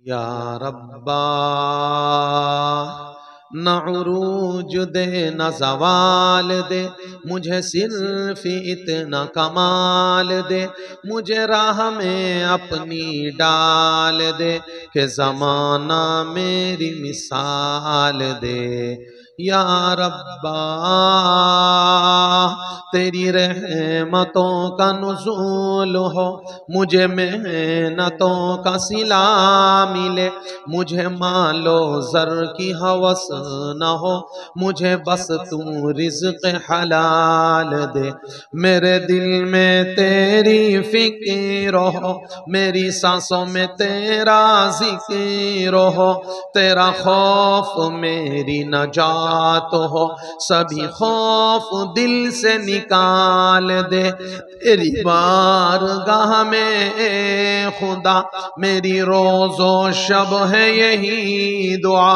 या रब्बा न उरूज दे न ज़वाल दे, मुझे सिर्फ इतना कमाल दे, मुझे राह में अपनी डाल दे कि ज़माना मेरी मिसाल दे। या रब्बा तेरी रहमतों का नुज़ूल हो, मुझे मेहनतों का सिला मिले, मुझे मालो ज़र की हवस न हो, मुझे बस तू रिज़्क़ हलाल दे। मेरे दिल में तेरी फिक्र हो, मेरी सांसों में तेरा ज़िक्र हो, तेरा खौफ मेरी नजात हो, सभी खौफ दिल से निकाल दे। तेरी बारगाह में खुदा मेरी रोज़ो शब है यही दुआ,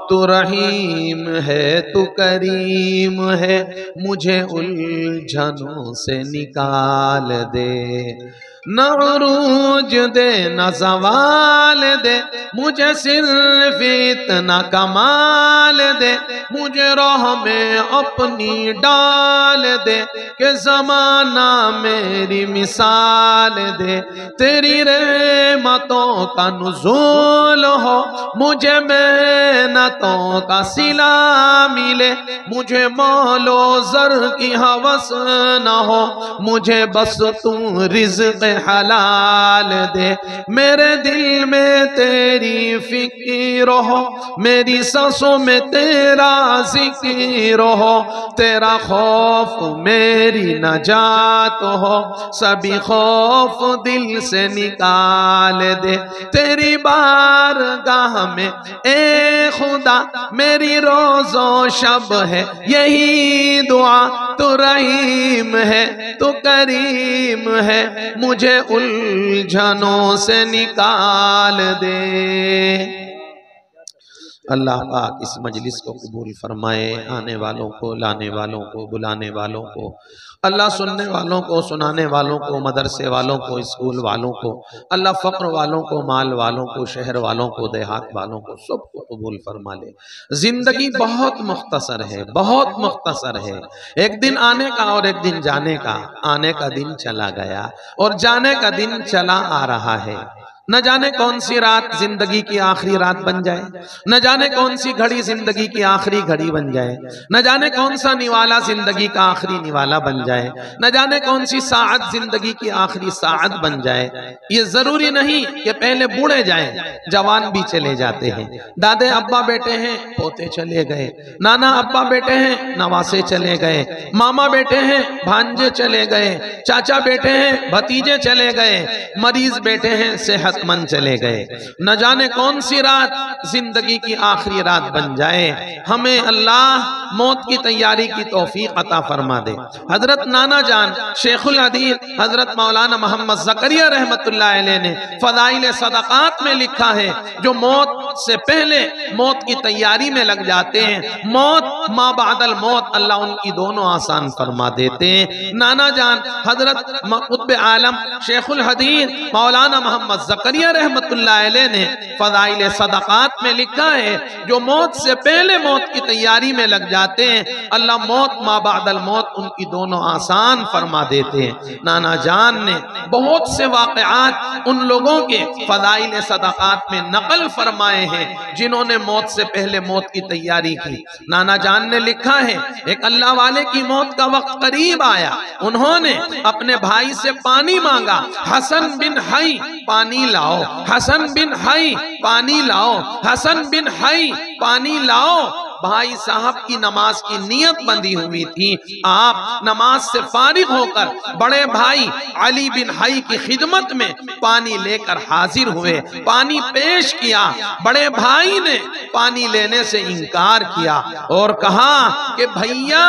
तू रहीम है तू करीम है, मुझे उलझनों से निकाल दे। न उरूज दे न ज़वाल दे, मुझे सिर्फ इतना कमाल दे, मुझे राह में अपनी डाल दे कि ज़माना मेरी मिसाल दे। तेरी रहमतों का नुज़ूल हो, मुझे मेहनतों का सिला मिले, मुझे मौलो ज़र की हवस न हो, मुझे बस तू रिज़्क़ हलाल दे। मेरे दिल में तेरी फिक्र हो, मेरी सांसों में तेरा ज़िक्र हो, तेरा खौफ मेरी नजात हो, सभी खौफ दिल से निकाल दे। तेरी बारगाह में ए खुदा मेरी रोज़ो शब है यही दुआ, तू रहीम है तू करीम है, मुझे उलझनों से निकाल दे। अल्लाह पाक इस मजलिस को कबूल फरमाए, आने वालों को, लाने वालों को, बुलाने वालों को, अल्लाह सुनने वालों को, सुनाने वालों को, मदरसे वालों को, स्कूल वालों को, अल्लाह फ़क्र वालों को, माल वालों को, शहर वालों को, देहात वालों को, सबको कबूल फरमा ले। ज़िंदगी बहुत मुख्तसर है, बहुत मुख्तसर है। एक दिन आने का और एक दिन जाने का। आने का दिन चला गया और जाने का दिन चला आ रहा है। न जाने कौन सी रात जिंदगी की आखिरी रात बन जाए, न जाने कौन सी घड़ी जिंदगी की आखिरी घड़ी बन जाए, न जाने कौन सा निवाला जिंदगी का आखिरी निवाला बन जाए, न जाने कौन सी साअत जिंदगी की आखिरी साअत बन जाए। ये जरूरी नहीं कि पहले बूढ़े जाएं, जवान भी चले जाते हैं। दादे अब्बा बेटे हैं, पोते चले गए, नाना अब्बा बेटे हैं, नवासे चले गए, मामा बेटे हैं, भांजे चले गए, चाचा बेटे हैं, भतीजे चले गए, मरीज बेटे हैं, सेहत मन चले गए। न जाने कौन सी रात जिंदगी की आखिरी रात बन जाए। हमें अल्लाह मौत की तैयारी की तौफीक अता फरमा दे। हजरत नाना जान शेखुल हदीस हजरत मौलाना मोहम्मद ज़करिया रहमतुल्लाह अलैह ने फ़ज़ाइल सदक़ात में लिखा है, जो मौत से पहले मौत की तैयारी में लग जाते हैं, मौत मा बादल मौत अल्लाह उनकी दोनों आसान फरमा देते हैं। नाना जान हजरत कुतुब आलम शेखुल हदीस मौलाना मोहम्मद ज़करिया रहमतुल्लाह अलैह ने फ़ज़ाइल सदक़ात में लिखा है, जो मौत से पहले मौत की तैयारी में लग जाते हैं, अल्लाह मौत मा बादल मौत उनकी दोनों आसान फरमा देते हैं। नाना जान ने बहुत से वाक़यात उन लोगों के फ़ज़ाइल सदक़ात में नकल फरमाए हैं जिन्होंने मौत से पहले मौत की तैयारी की। नाना जान ने लिखा है, एक अल्लाह वाले की मौत का वक्त करीब आया, उन्होंने अपने भाई से पानी मांगा, हसन बिन हई पानी लाओ, हसन बिन हई पानी लाओ, हसन बिन हई पानी लाओ। भाई साहब की नमाज की नियत बंधी हुई थी। आप नमाज से फारिग होकर बड़े भाई अली बिन हई की खिदमत में पानी लेकर हाजिर हुए, पानी पेश किया। बड़े भाई ने पानी लेने से इनकार किया और कहा कि भैया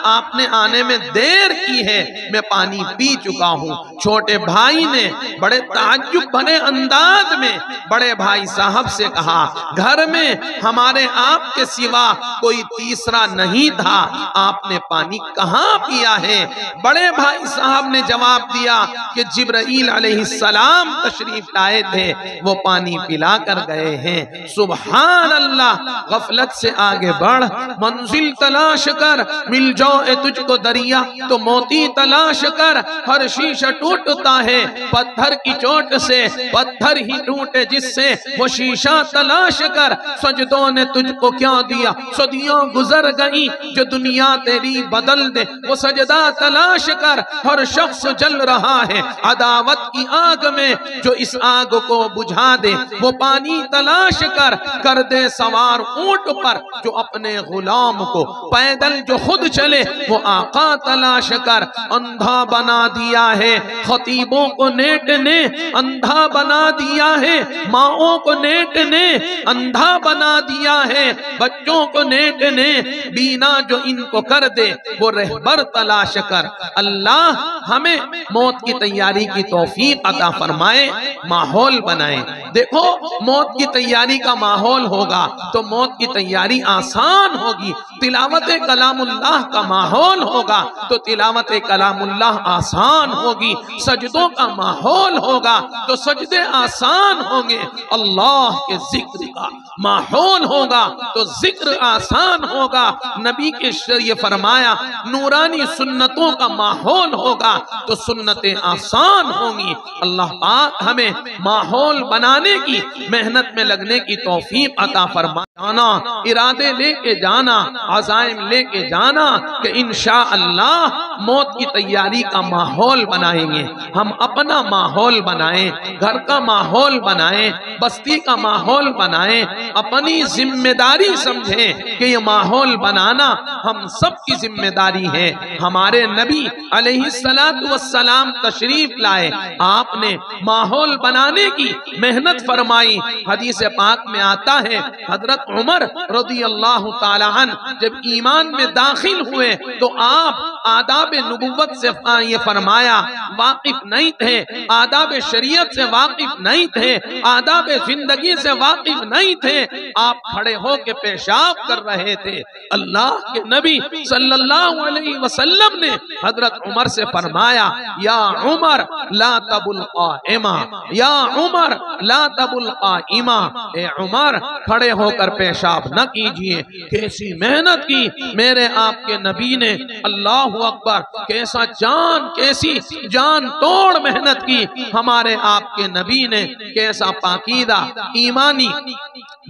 आपने आने में देर की है, मैं पानी पी चुका हूँ। छोटे भाई ने बड़े ताज्जुब भरे अंदाज में बड़े भाई साहब से कहा, घर में हमारे आपके सिवा कोई तीसरा नहीं था, आपने पानी कहाँ पिया है? बड़े भाई साहब ने जवाब दिया कि जिब्राईल अलैहिस्सलाम तशरीफ लाए थे, वो पानी पिला कर गए हैं। सुभान अल्लाह। गफलत से आगे बढ़, मंजिल तलाश कर, मिल जाए तुझको दरिया तो मोती तलाश कर। हर शीशा टूटता है पत्थर की चोट से, पत्थर ही टूटे जिससे वो शीशा तलाश कर। सजदों ने तुझको क्या दिया, सदियों गुजर गई, जो दुनिया तेरी बदल दे वो सजदा तलाश कर। हर शख्स जल रहा है अदावत की आग में, जो इस आग को बुझा दे वो पानी तलाश कर दे सवार ऊंट पर, जो अपने गुलाम को पैदल जो खुद चले वो आका तलाश कर। अंधा बना दिया है खतीबों को नेट ने, अंधा बना दिया है माओं को नेट ने, अंधा बना दिया है बच्चों को नेट ने। बीना जो इनको कर दे वो रहबर तलाश कर। अल्लाह हमें मौत की तैयारी की तौफीक अता फरमाए, माहौल बनाए। देखो, मौत की तैयारी का माहौल होगा तो मौत की तैयारी आसान होगी। तिलावत कलामुल्लाह का माहौल होगा तो तिलावत कलामुल्लाह आसान होगी। सजदों का माहौल होगा तो सजदे आसान होंगे। अल्लाह के जिक्र का माहौल होगा तो जिक्र आसान होगा। नबी के शरीय फरमाया नूरानी सुन्नतों का माहौल होगा तो सुन्नतें आसान होंगी। अल्लाह पाक हमें माहौल बनाने की, मेहनत में लगने की तौफीक अता फरमाए। जाना, इरादे लेके जाना, अज़ाइम लेके जाना कि इंशाअल्लाह मौत की तैयारी का माहौल बनाएंगे। हम अपना माहौल बनाएं, घर का माहौल बनाएं, बस्ती का माहौल बनाएं, अपनी जिम्मेदारी समझें कि ये माहौल बनाना हम सब की जिम्मेदारी है। हमारे नबी अलैहिस्सलातु वस्सलाम तशरीफ लाए, आपने माहौल बनाने की मेहनत फरमाई। हदीस पाक में आता है हजरत उमर रज़ियल्लाहु ताला अन्हु जब ईमान में दाखिल हुए तो आप आदाब नबुव्वत से ये फरमाया वाकिफ नहीं थे, आदाब शरीयत से वाकिफ नहीं थे, आदाब जिंदगी से वाकिफ नहीं थे। आप खड़े होकर पेशाब कर रहे थे। अल्लाह के नबी सल्लल्लाहु अलैहि वसल्लम ने हजरत उमर से फरमाया या उमर ला तबुल क़ाइमा, या उमर ला तबुल क़ाइमा, ए उमर खड़े होकर पेशाब न कीजिए। कैसी मेहनत की मेरे आपके नबी ने, अल्लाहु अकबर, कैसा जान, कैसी जान तोड़ मेहनत की हमारे आपके नबी ने। कैसा पाकीदा ईमानी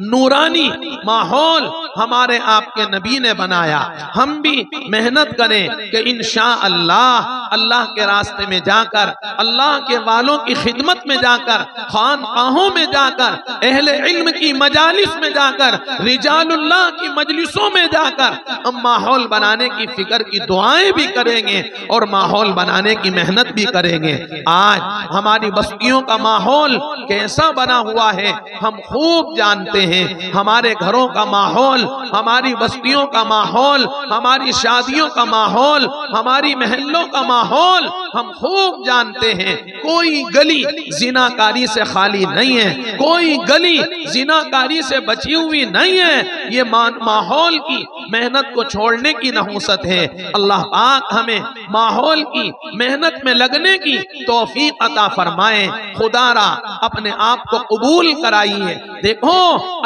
नूरानी माहौल हमारे आपके नबी ने बनाया। हम भी मेहनत करें कि इंशाअल्लाह अल्लाह के रास्ते में जाकर, अल्लाह के वालों की खिदमत में जाकर, खानकाहों में जाकर, अहले इल्म की मजालिस में जाकर, रिजालुल्लाह की मजलिसों में जाकर हम माहौल बनाने की फिक्र की दुआएं भी करेंगे और माहौल बनाने की मेहनत भी करेंगे। आज हमारी बस्तियों का माहौल कैसा बना हुआ है हम खूब जानते हैं। हमारे घरों का माहौल, हमारी बस्तियों का माहौल, हमारी शादियों का माहौल, हमारी महल्लों का माहौल हम खूब जानते हैं। कोई गली जिनाकारी से खाली नहीं है, कोई गली जिनाकारी से बची हुई नहीं है। ये माहौल की मेहनत को छोड़ने की नहुसत है। अल्लाह पाक हमें माहौल की मेहनत में लगने की तौफीक अता फरमाए। खुदारा अपने आप को कबूल कराइए। देखो,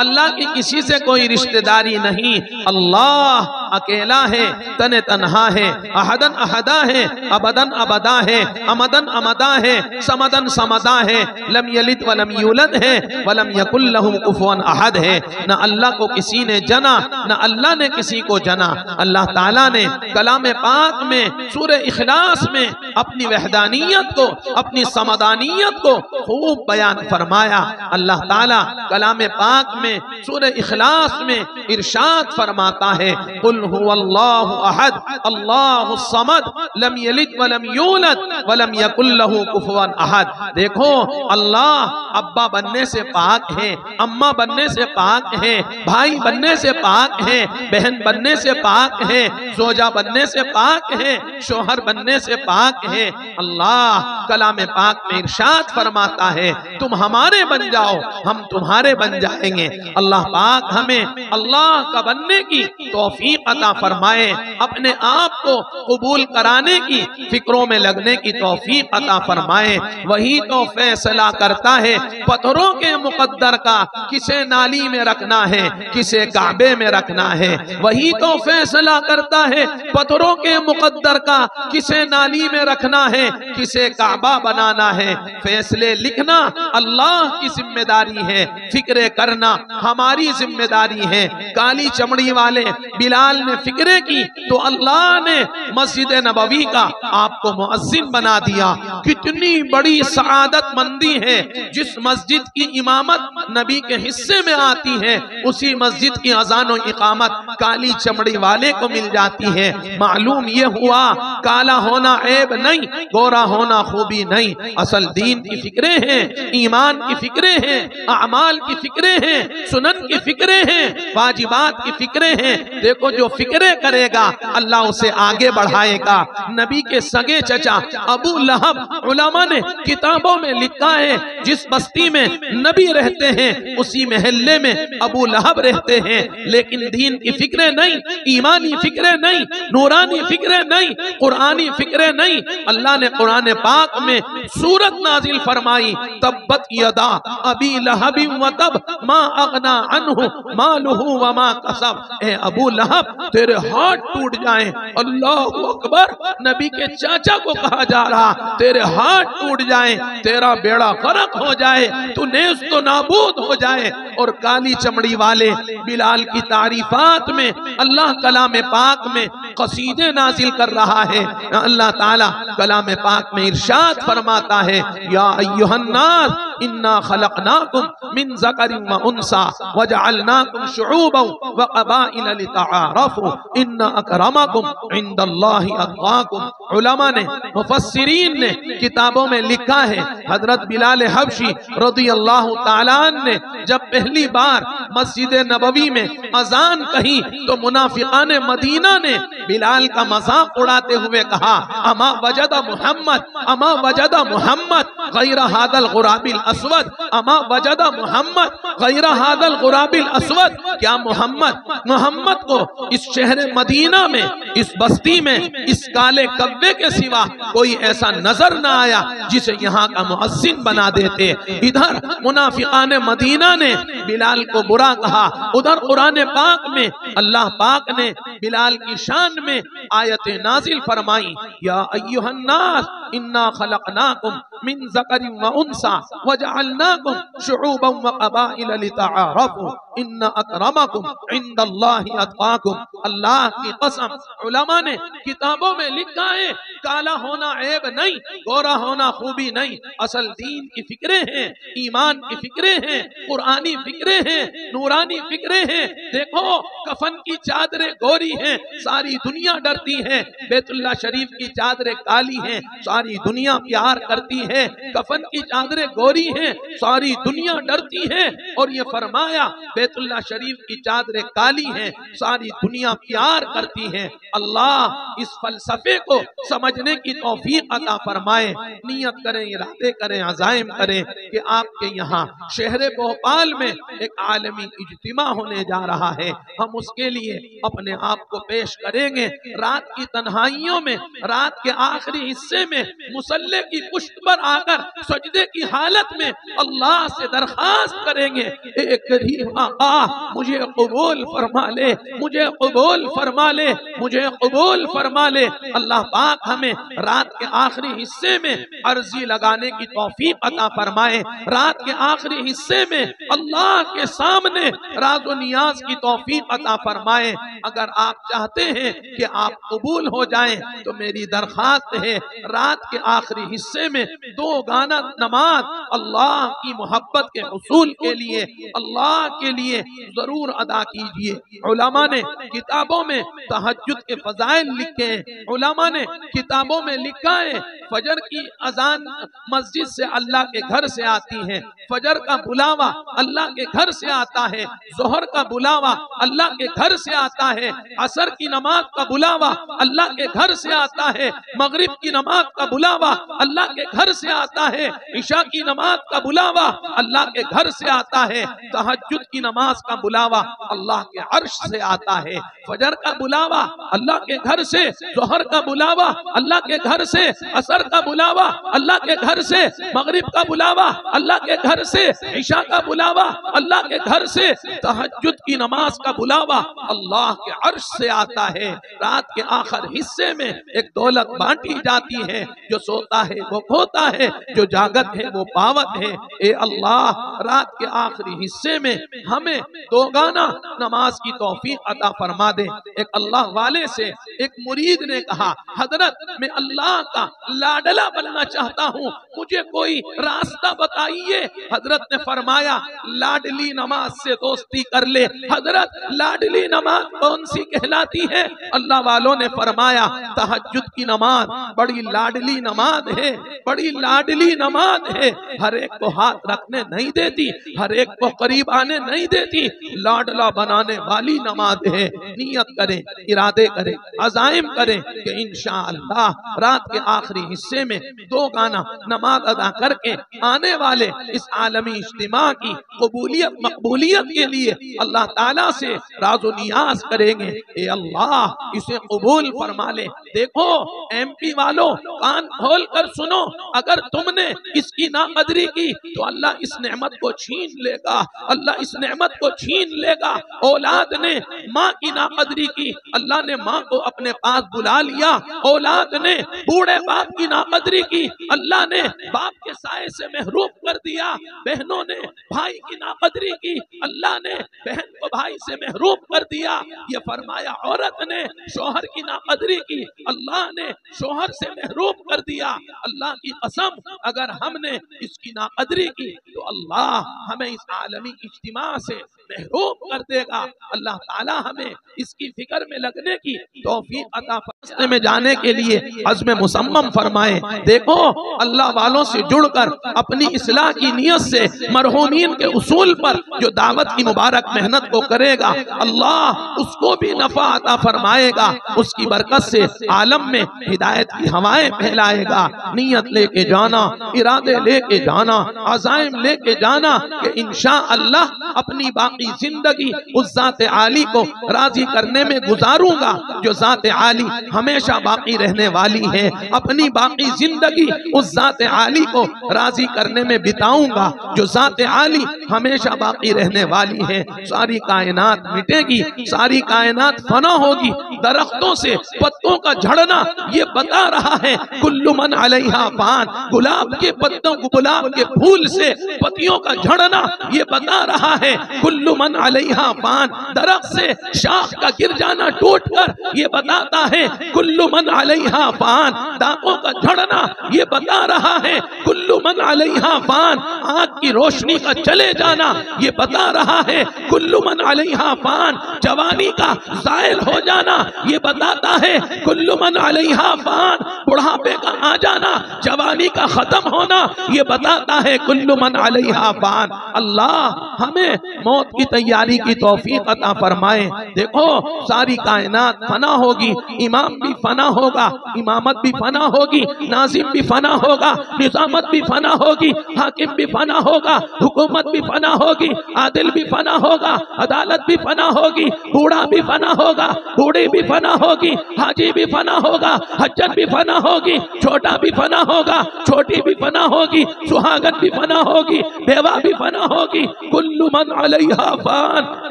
अल्लाह की किसी से कोई रिश्तेदारी नहीं। अल्लाह अकेला है, तने तन्हा है, अहदन अहदा है, अबदन अबदा है, अमदन अमदा है, समदन समदा है, लम यलिद वलम यूलद है, वलम यकुल लहु कुफुवन अहद है। न अल्लाह को किसी ने जना, न अल्लाह ने किसी को जना। अल्लाह ताला ने कलाम पाक में सूरह इखलास में अपनी वहदानियत को, अपनी समदानियत को खूब बयान फरमाया। अल्लाह ताला कलाम पाक में सूरह इखलास में इरशाद फरमाता है कुल कुल हुवल्लाहु अहद अल्लाहुस समद लम यलिद वलम यूलद वलम यकुल लहू कुफुवन अहद। देखो अल्लाह अब्बा बनने से पाक है, अम्मा बनने से पाक है, भाई बनने से पाक है, बहन बनने से पाक है, जोजा बनने से पाक है, शोहर बनने से पाक है। अल्लाह कलाम पाक में इरशाद फरमाता है तुम हमारे बन जाओ हम तुम्हारे बन जाएंगे। अल्लाह पाक हमें अल्लाह का बनने की तौफीक अता फरमाए, अपने आप को कबूल कराने की फिक्रों में लगने की तौफीक अता फरमाए। वही तो फैसला करता है पत्थरों के मुकद्दर का किसे नाली में रखना है किसे काबे में रखना है। वही तो फैसला करता है पत्थरों के मुकद्दर का किसे नाली में रखना है किसे काबा बनाना है। फैसले लिखना अल्लाह की जिम्मेदारी है, फिक्रे करना हमारी जिम्मेदारी है। काली चमड़ी वाले बिलाल ने फिक्रे की तो अल्लाह ने मस्जिद नबवी का आपको मुअज्जिन बना दिया। कितनी बड़ी सआदत मंदी है जिस मस्जिद की इमामत नबी के हिस्से में आती है उसी मस्जिद की अजान और इकामत काली चमड़ी वाले को मिल जाती है। मालूम ये हुआ काला होना ऐब नहीं, गोरा होना खूबी नहीं। असल दीन की फिक्रे हैं, ईमान की फिक्रे हैं, अमाल की फिक्रे हैं, सुनन की फिक्रे हैं, वाजिबात की फिक्रे हैं। देखो जो फिक्रे करेगा अल्लाह उसे आगे बढ़ाएगा। नबी के सगे चचा अबू लहब उलमा ने किताबों में लिखा है जिस बस्ती में नबी रहते हैं उसी महल्ले में अबू लहब रहते हैं, लेकिन दीन की फिक्रे नहीं, ईमानी फिक्रे नहीं, नूरानी फिक्रे नहीं, कुरानी फिक्रे नहीं। अल्लाह ने कुरान पाक में सूरत नाजिल फरमाई तब्बत यदा अबी लहबी व तब मा अगना अन्हु मालुहु व मा कसब। ए अबू लहब तेरे हाथ टूट जाएं। अल्लाहु अकबर, नबी के चाचा को कहा जा रहा तेरे हाथ टूट जाएं, तेरा बेड़ा गर्क हो जाए, तू नेस्त तो नाबूद हो जाए। और काली चमड़ी वाले बिलाल की तारीफात में अल्लाह कलाम पाक में कसीदे नाजिल कर रहा है। अल्लाह ताला कलाम पाक में इरशाद फरमाता है या अय्युहन्नास इन्ना खलकनाकुम मिन ज़करिन व उन्सा वजअलनाकुम शुऊबन व क़बाइल लितआरफू इन्ना अकरमकुम इंदल्लाहि अत्क़ाकुम। उलमा ने मुफस्सिरीन ने किताबों में लिखा है हजरत बिलाल हबशी रज़ियल्लाहु ताला अन्हु ने जब पहली बार मस्जिद नबवी में अजान कही तो मुनाफिकाने मदीना ने बिलाल का मजाक उड़ाते हुए कहा अमा वजदा मुहम्मद अमा वजदा मुहम्मद गैर हादल गुराबिल अस्वद अमा वजदा मुहम्मद गैर हादल गुराबिल अस्वद। क्या मोहम्मद को इस शहर मदीना में इस बस्ती में इस काले कव्वे के सिवा कोई ऐसा नजर न आया जिसे यहाँ का मुअज्जिन बना देते। इधर मुनाफिकाने मदीना ने बिलाल को बुरा कहा, उधर कुरान पाक में अल्लाह पाक ने बिलाल की शान में आयतें नाजिल फरमाई या अय्युहन्नास इन्ना खलकनाकुम मिन ज़करिन व उन्सा वजअलनाकुम शुऊबन व क़बाइल लितआरफू इन्ना अकरमकुम इंदल्लाहि अत्क़ाकुम। अल्लाह की कसम, उलमा ने किताबों में लिखा है काला होना ऐब नहीं, गोरा होना खूबी नहीं। असल दीन की फिक्रे हैं, ईमान की फिक्रे हैं, कुरानी फिक्रे हैं, नूरानी फिक्रे हैं। देखो कफन की चादरें गोरी हैं, सारी दुनिया डरती है। बैतुल्लाह शरीफ की चादरें काली हैं, सारी दुनिया प्यार करती है। कफन की चादरें गोरी हैं, सारी दुनिया डरती है। और ये फरमाया बैतुल्लाह शरीफ की चादरें काली हैं, सारी दुनिया प्यार करती है। अल्लाह इस फलसफे को समझने की तौफीक अता फरमाए। नियत करें, इरादे करें, अज़ाइम करें कि आपके यहाँ शहर भोपाल में एक आलमी इज्तिमा होने जा रहा है। हम उसके लिए अपने आप को पेश करेंगे। रात की तन्हाइयों में, रात के आखिरी हिस्से में मुसल्ले की पुष्ट पर आकर सजदे की हालत में अल्लाह से दरखास्त करेंगे एक करीम आका मुझे कबूल फरमा ले, मुझे कबूल फरमा ले, मुझे कबूल फरमा ले। अल्लाह पाक हमें रात के आखिरी हिस्से में अर्जी लगाने की तौफीक अता फरमाए। रात के आखिरी हिस्से में अल्लाह के सामने राज़ो नियाज की तौफीक अता फरमाए। अगर आप चाहते हैं कि आप कबूल हो जाएं तो मेरी दरखास्त है रात के आखिरी हिस्से में 2 गाना नमाज अल्लाह की मोहब्बत के हुसूल के लिए, अल्लाह के लिए जरूर अदा कीजिए। उलमा ने किताबों में तहज्जुद के फजाइल लिखे हैं, उलमा ने किताबों में लिखा है फजर की अजान मस्जिद से अल्लाह के घर से आती है, फजर का बुलावा अल्लाह के घर से आता है, जोहर का बुलावा अल्लाह के घर से आता है, असर की नमाज का बुलावा अल्लाह के घर से आता है, मगरिब की नमाज का बुलावा अल्लाह के घर से आता है, इशा की नमाज का बुलावा अल्लाह के घर से आता है, तहज्जुद की नमाज का बुलावा अल्लाह के अर्श से आता है, फजर का बुलावा अल्लाह के घर से, जोहर का बुलावा अल्लाह के घर से, असर का बुलावा अल्लाह के घर से, मगरिब का बुलावा अल्लाह के घर से, इशा का बुलावा अल्लाह के घर से, तहज्जुद की नमाज का बुलावा अल्लाह के अर्श से आता है। रात के आखिर हिस्से में एक दौलत बांटी जाती है, जो सोता है वो खोता है, जो जागत है वो पावत है। ए अल्लाह, रात के आखिरी हिस्से में हमें दोगाना नमाज की तौफीक अता फरमा दे। एक अल्लाह वाले से एक मुरीद ने कहा, हजरत मैं अल्लाह का लाडला बनना चाहता हूँ, मुझे कोई रास्ता बताइए। हजरत ने फरमाया, लाडली नमाज से दोस्ती कर ले। हजरत, लाडली नमाज कौन सी कहलाती है? अल्लाह वालों ने फरमाया, तहज्जुद की नमाज बड़ी लाडली नमाज है, बड़ी लाडली नमाज है। हर एक को हाथ रखने नहीं देती, हर एक को करीब आने नहीं देती, लाडला बनाने वाली नमाज है। नियत करें, इरादे करें, अज़ाइम करें कि इंशाअल्लाह रात के आखिरी हिस्से में दो गाना नमाज अदा करके आने वाले इस आलमी इज्तिमा की कबूलियत मकबूलियत के लिए अल्लाह ताला से राज़ो नियाज करेंगे। ए अल्लाह, इसे कबूल फरमा ले। देखो MP वालों, कान खोल कर सुनो, अगर तुमने इसकी नाकदरी की तो अल्लाह इस नेमत को छीन लेगा, अल्लाह इस नेमत को छीन लेगा। औलाद ने माँ की नाकदरी की, अल्लाह ने माँ को अपने पास बुला लिया। औलाद ने बूढ़े बाप की नाकदरी की, अल्लाह ने बाप के साए से महरूम कर दिया। बहनों ने भाई की नाकदरी की, अल्लाह ने बहन को भाई से महरूम कर दिया। ये फरमाया, औरत ने शोहर की नाकदरी की, अल्लाह ने शोहर से महरूम कर दिया। अल्लाह की कसम, अगर हमने इसकी नाकदरी की तो अल्लाह हमें इस आलमी इज्तिमा से महरूम कर देगा। अल्लाह ताला हमें इसकी फिक्र में लगने की तौफीक अता फरमाए, में जाने के लिए अज़्म मुसम्मम फरमाए। देखो, अल्लाह वालों से जुड़कर अपनी इस्लाह की नियत से मरहूमीन के उसूल पर जो दावत की मुबारक मेहनत को करेगा, अल्लाह उसको भी नफा अता फरमाएगा। उसकी बरकत से आलम में हिदायत की हवाएं फैलाएगा। नियत लेके जाना, इरादे लेके जाना, अज़ाइम लेके जाना कि इंशाअल्लाह अपनी बाकी जिंदगी उस ज़ात आली को राजी करने में गुजारूंगा जो ज़ात आली हमेशा बाकी रहने वाली है। अपनी बाकी जिंदगी उस ज़ात आली को राजी करने में बिताऊंगा जो ज़ात आली हमेशा बाकी रहने वाली है। सारी कायनात मिटेगी, सारी कायनात फना होगी। दरख्तों से पत्तों का झड़ना ये बता रहा है कुल्लु मन अलैहा फान। गुलाब के पत्तों, गुलाब के फूल से पत्तियों का झड़ना ये बता रहा है कुल्लु मन अलैहा फान। दरख्त से शाख का गिर जाना टूट कर ये बताता है कुल्लु मन अलैहा फान। दांतों का झड़ना ये बता रहा है कुल्लु मन अलैहा फान। आँख की रोशनी का चले जाना ये बता रहा है कुल्लु मन अलैहा फान। जवानी का ज़ाइल हो जाना ये बताता है कुल्लु मन अलैहा फान। बुढ़ापे का आ जाना, जवानी का खत्म होना ये बताता है कुल्लु मन अलैहा फान। अल्लाह हमें मौत की तैयारी की तौफीक अता फरमाए। देखो, सारी कायनात फना होगी, इमाम भी फना होगा, इमामत भी फना होगी, नाजिम भी फना होगा, निजामत भी फना होगी, हाकिम भी फना होगा, हुकूमत भी फना होगी, आदिल भी फना होगा, अदालत भी फना होगी, बूढ़ा भी फना होगा, बूढ़ी भी फना होगी, हाजी भी फना होगा, हज्जत भी फना होगी, छोटा भी फना होगा, छोटी भी फना होगी, सुहागन भी फना होगी, बेवा भी फना होगी। कुल्लु मन अलैहा फान।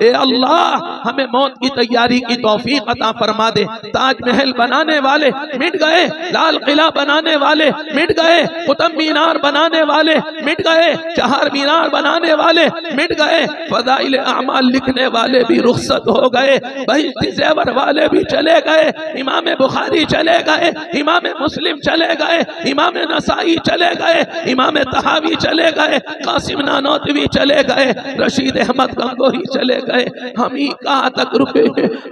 ए अल्लाह, हमें मौत की तैयारी की तौफीक अता फरमा दे। ताजमहल बनाने वाले मिट गए, लाल किला बनाने वाले मिट गए, कुतुब मीनार बनाने वाले मिट गए, चार मीनार बनाने वाले मिट गए, फज़ाइल अमाल लिखने वाले भी रुखसत हो गए, बहिश्ती ज़ेवर वाले भी चले गए, इमाम बुखारी चले गए, इमाम मुस्लिम चले गए, इमाम नसाई चले गए, इमाम तहावी चले गए, कासिम नानोतवी चले गए, रशीद अहमद गंगोही चले गए, हम ही कहाँ तक रुके,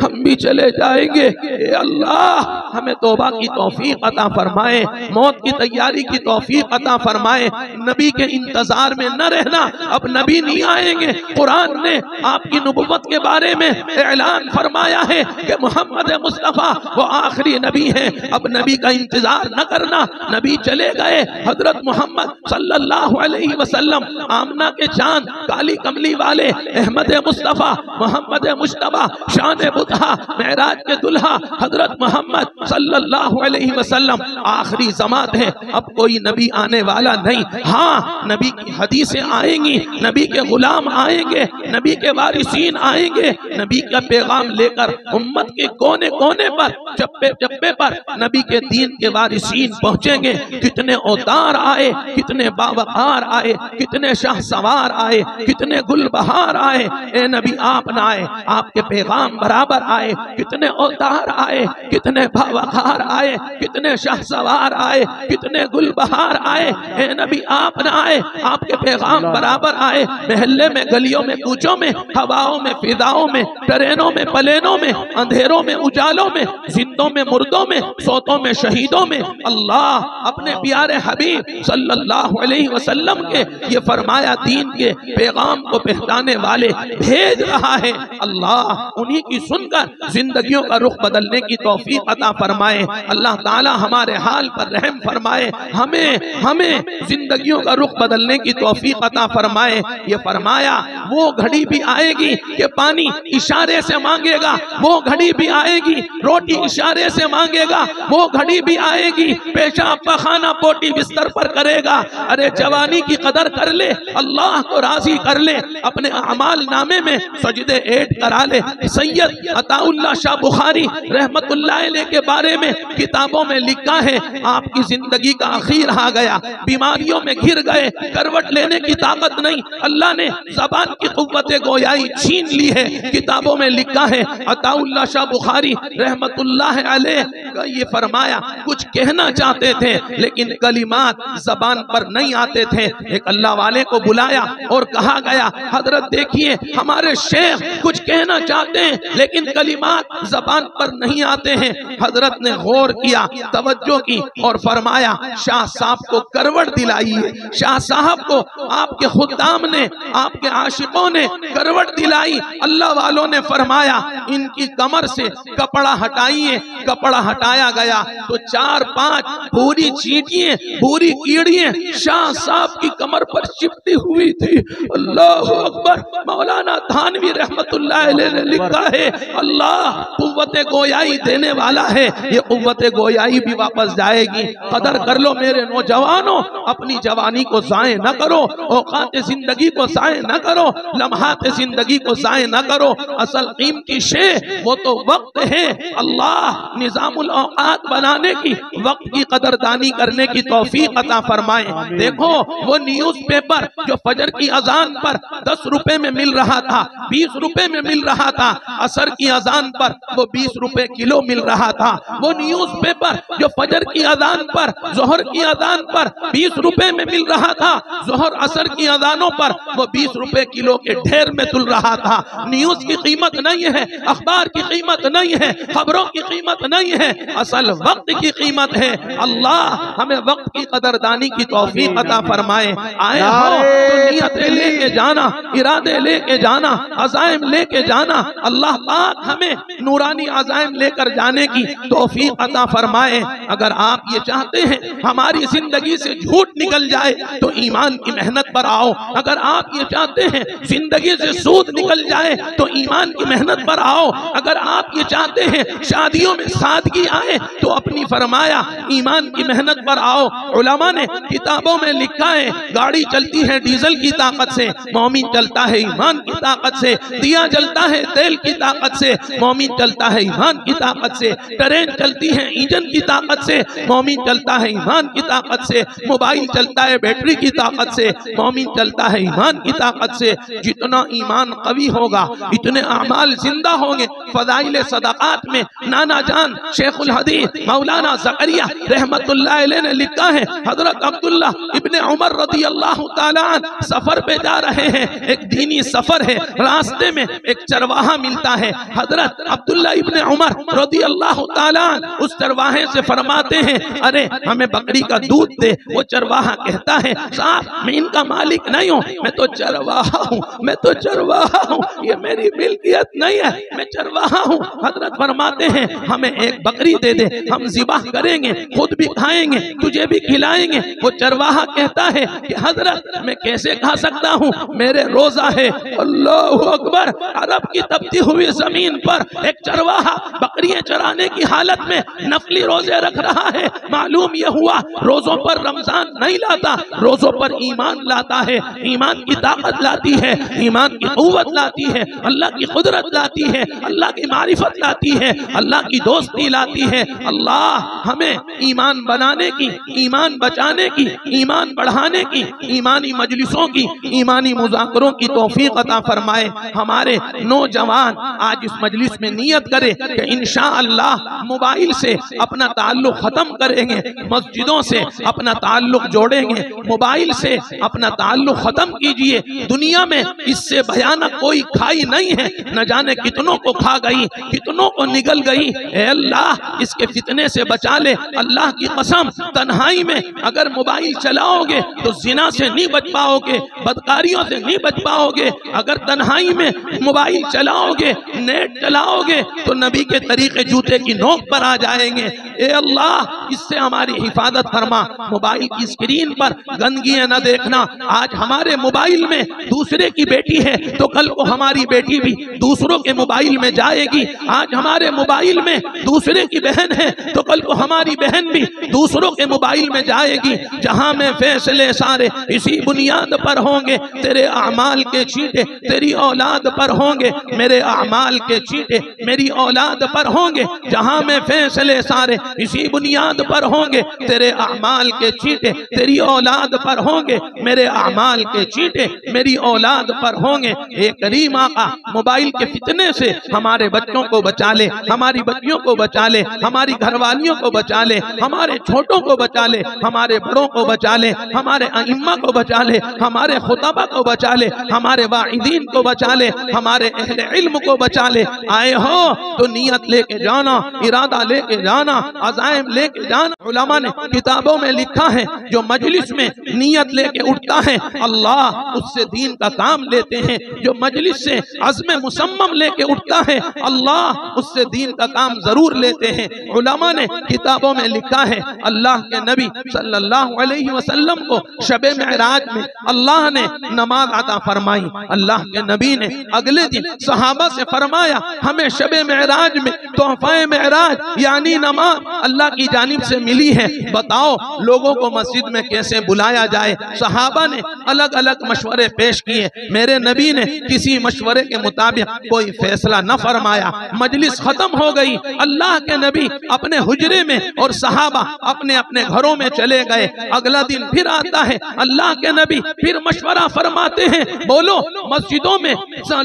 हम भी चले जाएंगे। ए अल्लाह हमें तौबा की तौफीक अता फरमाए, मौत की तैयारी की तौफीक अता फरमाए, नबी के इंतजार में न रहना, अब नबी नहीं आएंगे। कुरान ने आपकी नबुव्वत के बारे में ऐलान फरमाया है कि मोहम्मद मुस्तफ़ा वो आखिरी नबी हैं, अब नबी का इंतजार न करना, नबी चले गए। हजरत मोहम्मद सल्लल्लाहु अलैहि वसल्लम, आमना के चांद, काली कमली वाले अहमद मुस्तफ़ा, मोहम्मद मुश्तबा, शान बुतहा, मेराज के दुल्हा हजरत मोहम्मद सल्लल्लाहु अलैहि वसल्लम आखिरी ज़मात है, अब कोई नबी आने वाला नहीं। हाँ, नबी की हदीसें आएंगी, नबी के गुलाम आएंगे, नबी के वारिसीन आएंगे, नबी का पैगाम लेकर उम्मत के कोने कोने पर, चप्पे चप्पे पर नबी के दीन के वारिसीन पहुंचेंगे। कितने औतार आए, कितने बावकार आए, कितने शाह सवार आए, कितने गुलबहार आए, ए नबी आप न आए, आपके पैगाम बराबर आए। कितने औतार आए, कितने बावकार आए, कितने शाह सवार आए, कितने गुलबहार आए, ए नबी आप न आए, आपके पैगाम बराबर आए। महल्ले में, गलियों में, कूचों में, हवाओं में, फिजाओं में, ट्रेनों में, प्लेनों में, अंधेरों में, उजालों में, जिंदों में, मुर्दों में, सोतों में, शहीदों में, अल्लाह अपने प्यारे हबीब सल्लल्लाहु अलैहि वसल्लम के ये फरमाया दीन के पैगाम को पहचाने वाले भेज रहा है। अल्लाह उन्हीं की सुनकर जिंदगियों का रुख बदलने की तौफीक अता फरमाए। अल्लाह ताला हमारे हाल पर रहम फरमाए, हमें जिंदगियों का रुख बदलने की तौफीक अता फरमाए। ये फरमाया वो घड़ी भी आएगी कि पानी इशारे से मांगेगा, वो घड़ी भी आएगी रोटी इशारे से मांगेगा, वो घड़ी भी आएगी पेशाब पखाना पोटी बिस्तर पर करेगा। अरे जवानी की कदर कर ले, अल्लाह को राजी कर ले, अपने अमाल नामे में सजदे ऐड करा ले। सैयद अताउल्लाह शाह बुखारी रहमतुल्लाह अलैह के बारे में किताबों में लिखा है, आपकी जिंदगी का आखिर आ गया, बीमारियों में घिर गए, करवट लेने की ताकत नहीं, अल्लाह ने ज़बान की कुव्वत गोयाई छीन ली है। किताबों में लिखा है अताउल्लाह शाह बुखारी रहमतुल्लाह अलैह का ये फरमाया, कुछ कहना चाहते थे लेकिन कलिमात जबान पर नहीं आते थे। एक अल्लाह वाले को बुलाया और कहा गया, हजरत देखिए हमारे शेख कुछ कहना चाहते हैं लेकिन कलिमात जबान पर नहीं आते हैं। हजरत ने गौर किया, तवज्जो की और फरमाया, शाह साहब को करवट दिलाइए। शाह साहब को आपके खुद्दाम ने, आपके आशिकों ने करवट दिलाई। अल्लाह वालों ने फरमाया, इनकी कमर से कपड़ा हटाइए। कपड़ा हटाया गया तो 4-5 पूरी चींटियां, पूरी कीड़ियां शाह साहब की कमर पर चिपटी हुई थी। अल्लाह अकबर। मौलाना थानवी रहमतुल्लाह अलैह ने लिखा है, अल्लाह कुव्वत गोयाई देने वाला है, ये कुव्वत गोयाई भी वापस जाएगी। कदर कर लो मेरे नौजवानों, अपनी जवानी को ज़ाय न करो, औकात जिंदगी को ज़ाय न करो, लम्हात जिंदगी को ज़ाय न करो। असल कीमती शे वो तो वक्त है। अल्लाह निज़ामुल औकात बनाने की, वक्त की कदरदानी करने की तौफीक अता फरमाए। देखो वो न्यूज़ पेपर जो फजर की अजान पर 10 रुपए में मिल रहा था, 20 रुपए में मिल रहा था, असर की अजान पर वो 20 रुपए किलो मिल रहा था। वो न्यूज़ पेपर जो फजर की अजान पर, जोहर की अजान पर 20 रुपए में मिल रहा था, जोहर असर की अजानों पर वो 20 रुपए किलो के ढेर में तुल रहा था। न्यूज़ की कीमत नहीं है, अखबार की कीमत नहीं है, खबरों की कीमत नहीं है, असल वक्त की कीमत है। अल्लाह हमें वक्त की कदरदानी की तौफीक अता फरमाए। आए हो तो नियतें लेके जाना, इरादे लेके जाना, अज़ाइम लेके जाना। अल्लाह पाक हमें नूरानी अज़ाइम लेकर जाने की तौफीक अता फरमाए। अगर आप ये चाहते हैं हमारी जिंदगी से झूठ निकल जाए तो ईमान की मेहनत पर आओ। अगर आप ये चाहते हैं जिंदगी से सूद निकल जाए तो ईमान की मेहनत पर आओ। अगर आप ये चाहते हैं शादियों में सादगी आए तो अपनी फरमाया ईमान की मेहनत पर आओ। उलमा ने किताबों में लिखा है, गाड़ी चलती है डीजल की ताकत से, मोमिन चलता है ईमान की ताकत से। दिया जलता है तेल की ताकत से, मोमिन चलता है ईमान की ताकत से। ट्रेन चलती है इंजन की ताकत से, मोमिन चलता है ईमान की ताकत से। मोबाइल चलता है बैटरी की ताकत से, मोमिन चलता है ईमान की ताकत से। जितना ईमान कवी होगा इतने अमाल जिंदा होंगे। फदाइल सदाकात में नाना जान शेखुल हदीस मौलाना ज़करिया रहमतुल्लाह अलैह ने लिखा है, हजरत अब्दुल्ला इब्ने उमर रज़ी अल्लाह ताला अन्हु सफर पे जा रहे हैं, एक दीनी सफर है, रास्ते में एक चरवाहा मिलता है। हजरत अब्दुल्ला इब्ने उमर रज़ी अल्लाह ताला अन्हु उस चरवाहे से फरमाते हैं, अरे हमें बकरी का दूध दे। वो चरवाहा कहता है, साहब मैं इनका मालिक नहीं हूँ, मैं तो चरवाहा हूँ, मैं तो चरवाहा हूँ, ये मेरी मिल्कियत नहीं है, मैं चरवाहा हूँ। हजरत फरमाते हैं, हमें एक बकरी दे दे, हम ज़िबाह करेंगे, खुद भी खाएंगे, तुझे भी खिलाएंगे। वो चरवाहा कहता है कि हजरत मैं कैसे खा सकता हूँ, मेरे रोजा है। अल्लाहु अकबर। अरब की तपती हुई जमीन पर एक चरवाहा बकरियां चराने की हालत में नफली रोजे रख रहा है। मालूम यह हुआ रोजों पर रमजान नहीं लाता, रोजों पर ईमान लाता है, ईमान की ताकत लाती है, ईमान की कुव्वत लाती है, अल्लाह की कुदरत लाती है, अल्लाह की मारिफत लाती है, अल्लाह की दोस्ती लाती है। अल्लाह हमें ईमान बनाने की, ईमान बचाने की, ईमान बढ़ाने की, ईमानी मजलिसों की, ईमानी मुज़ाकरों की तौफीक अता फरमाए। हमारे नौजवान आज इस मजलिस में नियत करे कि इंशाअल्लाह मोबाइल से अपना ताल्लुक खत्म करेंगे, मस्जिदों से अपना ताल्लुक जोड़ेंगे, मोबाइल से अपना ताल्लुक खत्म कीजिए। दुनिया में इससे भयानक कोई खाई नहीं है, न जाने कितनों को खा गई, कितनों को निगल गई। ए अल्लाह इसके फितने से बचा ले। अल्लाह की कसम, तन्हाई में अगर मोबाइल चलाओगे तो जिना से नहीं बच पाओगे, बदकारियों से नहीं बच पाओगे। अगर तन्हाई में मोबाइल चलाओगे, नेट चलाओगे तो नबी के तरीके जूते की नोक पर आ जाएंगे। ए अल्लाह इससे हमारी हिफाजत फरमा। मोबाइल की स्क्रीन पर गंदगियां न देखना। आज हमारे मोबाइल में दूसरे की बेटी है तो कल को हमारी बेटी भी दूसरों के मोबाइल में जाएगी। आज हमारे मोबाइल में दूसरे की बहन है तो कल को हमारी बहन भी दूसरों के मोबाइल में जाएगी। जहां में फैसले सारे इसी बुनियाद पर होंगे, तेरे अमाल के छींटे तेरी औलाद पर होंगे, मेरे अमाल के छींटे मेरी औलाद पर होंगे। जहां में फैसले सारे इसी बुनियाद पर होंगे, तेरे अमाल के छींटे तेरी औलाद पर होंगे, मेरे अमाल के छींटे मेरी औलाद पर होंगे। एक करीम आका मोबाइल के फितने से हमारे बच्चों को बचा ले, हमारी बच्चियों को बचा ले, हमारी घरवालियों को बचा ले, हमारे छोटों को बचा ले, हमारे बड़ों को बचा ले, हमारे अइम्मा को बचा ले, हमारे खुतबा को बचा ले, हमारे वाइदीन को बचा ले, हमारे अहले इल्म को बचा ले। आए हो तो नियत लेके जाना, इरादा लेके जाना, अज़ाइम लेके जाना। उलमा ने किताबों में लिखा है, जो मजलिस में नियत लेके उठता है अल्लाह उससे दीन का काम लेते हैं। जो मजलिस से अज़्म मुसम्मम लेके उठता है अल्लाह उससे दीन का काम जरूर लेते हैं। उलमा ने किताबों में लिखा है, अल्लाह के नबी सल्लल्लाहु अलैहि वसल्लम को शबे मेराज में अल्लाह ने नमाज अता फरमाई। अल्लाह के नबी ने अगले दिन सहाबा से फरमाया, हमें शबे मेराज में तोहफे मेराज यानी नमाज अल्लाह की जानिब से मिली है, बताओ लोगों को मस्जिद में कैसे बुलाया जाए। सहाबा ने अलग अलग मशवरे पेश किए, मेरे नबी ने किसी मशवरे के मुताबिक कोई फैसला न फरमाया। मजलिस खत्म हो गई, अल्लाह के नबी अपने हुजरे में और सहाबा अपने अपने घरों में चले गए। अगला दिन फिर आता है, अल्लाह के नबी फिर मशवरा फरमाते हैं, बोलो मस्जिदों में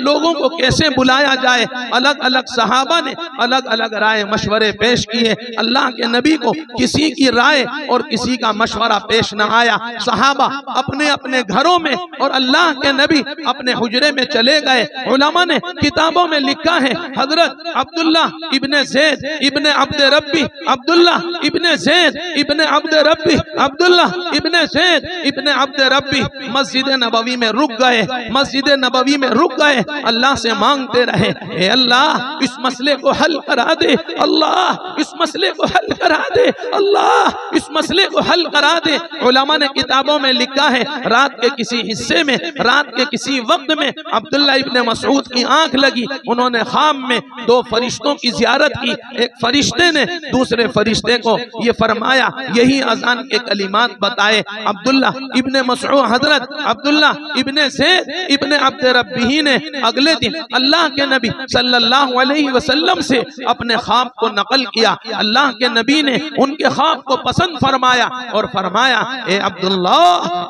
लोगों को कैसे बुलाया जाए। अलग अलग सहाबा ने अलग अलग राय मशवरे पेश किए। अल्लाह के नबी को किसी की राय और किसी का मशवरा पेश न आया। सहाबा अपने अपने घरों में और अल्लाह के नबी अपने हुजरे में चले गए। उलमा ने किताबों में लिखा है, हजरत अब्दुल्ला इब्ने ज़ैद इब्ने अब्द रब्बी, अब्दुल्ला इब्ने ज़ैद इब्ने अब्द रब्बी, अब्दुल्ला इब्ने ज़ैद इब्ने अब्द रब्बी मस्जिद नबवी में रुक गए, मस्जिद नबवी में रुक गए। अल्लाह से मांगते रहे, ए अल्लाह इस मसले को हल करा दे, अल्लाह इस मसले को हल करा दे, अल्लाह इस मसले को हल करा दे। उलमा ने किताबों में लिखा है, रात के किसी हिस्से में, रात के किसी वक्त में अब्दुल्ला इब्ने मसऊद की आंख लगी। उन्होंने ख्वाब में दो फरिश्तों की ज़ियारत की। एक फरिश्ते ने दूसरे फरिश्ते को ये फरमाया, यही अजान के कलिमात बताए। अब्दुल्ला इब्ने मसऊद, हजरत अब्दुल्ला इब्ने ज़ैद इब्ने अब्द रब्बी ने अगले दिन अल्लाह के नबी सल्लल्लाहु अलैहि वसल्लम से अपने ख्वाब को नकल किया। अल्लाह के नबी ने उनके ख्वाब को पसंद फरमाया और फरमाया, ए अब्दुल्ला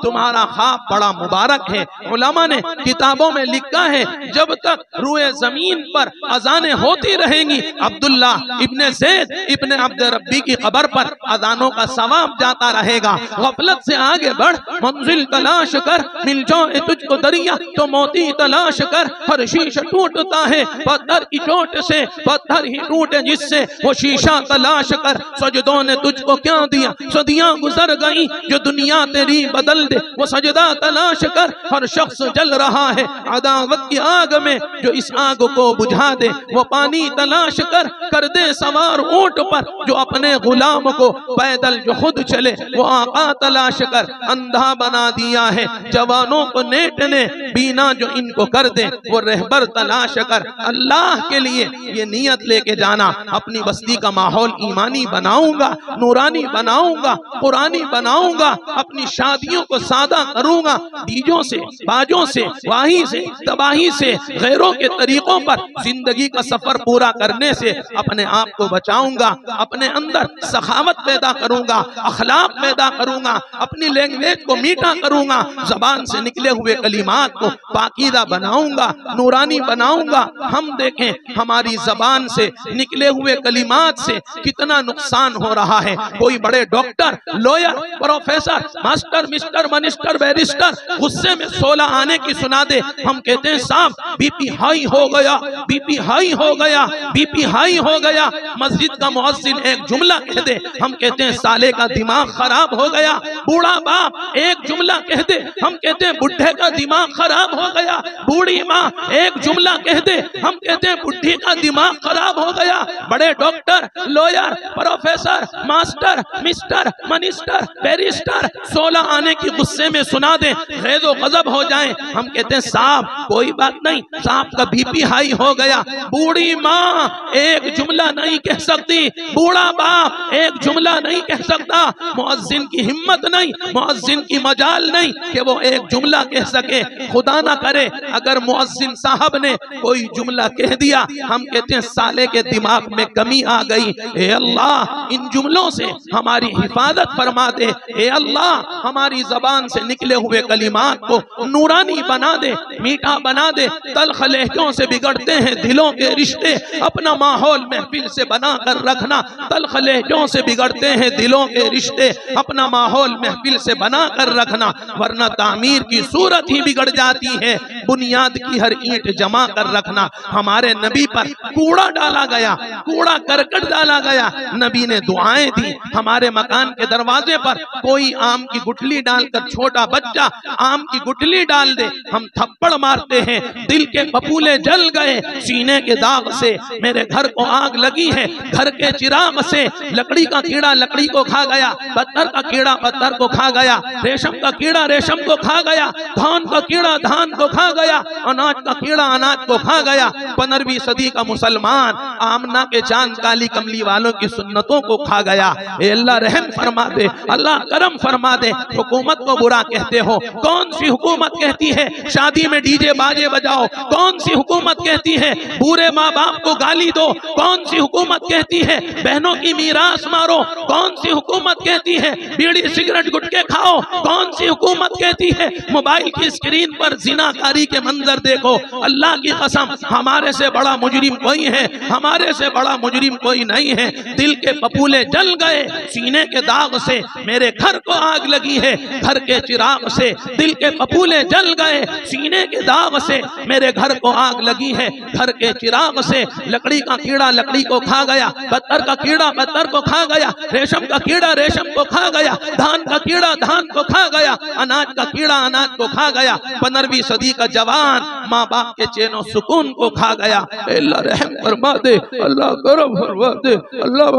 तुम्हारा तुम्हारा ख्वाब बड़ा मुबारक है। उलमा ने किताबों में लिखा है जब तक रूए जमीन पर अजानें होती रहेंगी, अब्दुल्ला इब्ने ज़ैद इब्ने अब्द रब्बी की कब्र पर अजानों का सवाब जाता रहेगा। गफलत से आगे बढ़, मंजिल तलाश कर, मिल जाए तुझको दरिया तो मोती तलाश कर। हर शीशा टूटता है पत्थर की चोट से, पत्थर ही टूटे जिससे वो शीशा तलाश कर। सजदों ने तुझको क्या दिया, सदियां गुजर गई, जो दुनिया तेरी बदल दे वो सजदा तलाश कर। हर शख्स जल रहा है अदावत की आग में, जो इस आग को बुझा दे वो पानी तलाश कर दे सवार ऊंट पर, जो अपने गुलाम को पैदल जो खुद चले वो आका तलाश कर। अंधा बना दिया है जवानों को नेट ने, बीना जो इनको कर दे वो रहबर तलाश कर। अल्लाह के लिए ये नियत लेके जाना, अपनी बस्ती का माहौल ईमानी बनाऊंगा, नूरानी बनाऊंगा, कुरानी बनाऊंगा, अपनी शादियों को सादा करूंगा, डीजों से, बाजों से, वाही से, तबाही से, गैरों के तरीकों पर जिंदगी का सफर पूरा करने से अपने आप को बचाऊंगा, अपने अंदर सखावत पैदा करूंगा, अखलाक पैदा करूंगा, अपनी लैंग्वेज को मीठा करूंगा, जबान से निकले हुए कलिमात को पाकीदा बनाऊंगा, नूरानी बनाऊंगा। हम देखें हमारी जबान से निकले हुए कलिमात से कितना नुकसान हो रहा है। कोई बड़े doctor, lawyer, professor, master, mister, minister, barrister गुस्से में 16 आने की सुना दे, हम कहते हैं साहब बीपी हाई हो गया, बीपी हाई हो गया, बीपी हाई हो गया। मस्जिद का मुअज्जिन एक जुमला कह दे, हम कहते हैं साले का दिमाग खराब हो गया। बूढ़ा बाप एक जुमला कह दे, हम कहते हैं बुढ़े का दिमाग खराब हो गया। बूढ़ी माँ एक जुमला कह दे, हम कहते हैं बुढ़ी का दिमाग खराब हो गया। बड़े doctor, lawyer, professor, master, mister, minister, barrister 16 आने की गुस्से में सुना दे, गैज़ो गज़ब हो जाए, हम कहते हैं साहब कोई बात नहीं, साहब का बीपी हाई हो गया। बूढ़ी माँ एक जुमला नहीं कह सकती, बूढ़ा बाप एक जुमला नहीं कह सकता। मुअज्जिन की हिम्मत नहीं, मुअज्जिन की मजाल नहीं कि वो एक जुमला कह सके। खुदा ना करे अगर मुअज्जिन साहब ने कोई जुमला कह दिया, हम कहते हैं साले के दिमाग में कमी आ गई। ए अल्लाह इन जुमलों से हमारी हिफाजत फरमा दे। ए अल्लाह हमारी जबान से निकले हुए कलिमात को नूरानी बना दे, मीठा बना दे। तल्ख लहजों से बिगड़ते हैं दिलों के रिश्ते, अपना माहौल महफिल से बना कर रखना। तल्ख लहजों से बिगड़ते हैं दिलों के रिश्ते, अपना माहौल महफिल से बना कर रखना, वरना तामीर की सूरत ही बिगड़ जाती है। बुनियाद की हर ईंट जमा कर रखना। हमारे नबी पर कूड़ा डाला गया, कूड़ा करकट डाला गया, नबी ने दुआएं दी। हमारे मकान के दरवाजे पर कोई आम की गुठली डालकर, छोटा बच्चा आम की गुठली डाल दे, हम थप्पड़ मारते हैं। दिल के पपूले जल गए सीने के दाग से, मेरे घर को आग लगी है घर के चिराग से। लकड़ी का कीड़ा लकड़ी को खा गया, पत्थर का कीड़ा पत्थर को खा गया, रेशम का कीड़ा रेशम को खा गया, धान का कीड़ा धान को खा गया, अनाज का कीड़ा अनाज को खा गया। 15वीं सदी का मुसलमान आमना के चांद काली कमली वालों की सुन्नतों को खा गया। ए अल्लाह रहम फरमा दे, अल्लाह करम फरमा दे। हुकूमत को बुरा कहते हो, कौन सी हुकूमत कहती है शादी में डीजे बाजे बजाओ? कौन सी हुकूमत कहती है पूरे माँ बाप को गाली दो? कौन सी हुकूमत कहती है बहनों की मीरास मारो? कौन सी हुकूमत कहती है बीड़ी सिगरेट गुटके खाओ? कौन सी हुकूमत कहती है मोबाइल की स्क्रीन पर जिनाकारी के मंजर देखो? अल्लाह की कसम हमारे से बड़ा मुजरिम कोई है, हमारे से बड़ा मुजरिम कोई नहीं है। दिल के पपूले जल गए सीने के दाग से, मेरे घर को आग लगी है घर के चिराग से। दिल के पपूले जल गए सीने के दाग से, मेरे घर को आग लगी है घर के चिराग से। लकड़ी का कीड़ा लकड़ी को खा गया, पत्थर का कीड़ा पत्थर को खा गया, रेशम का कीड़ा रेशम को खा गया, धान का कीड़ा धान को खा गया, अनाज का कीड़ा अनाज को खा गया। 15वीं सदी का जवान माँ बाप के चैनो सुकून को खा गया। अल्लाह रहम फरमा दे, अल्लाह करम फरमा दे, अल्लाह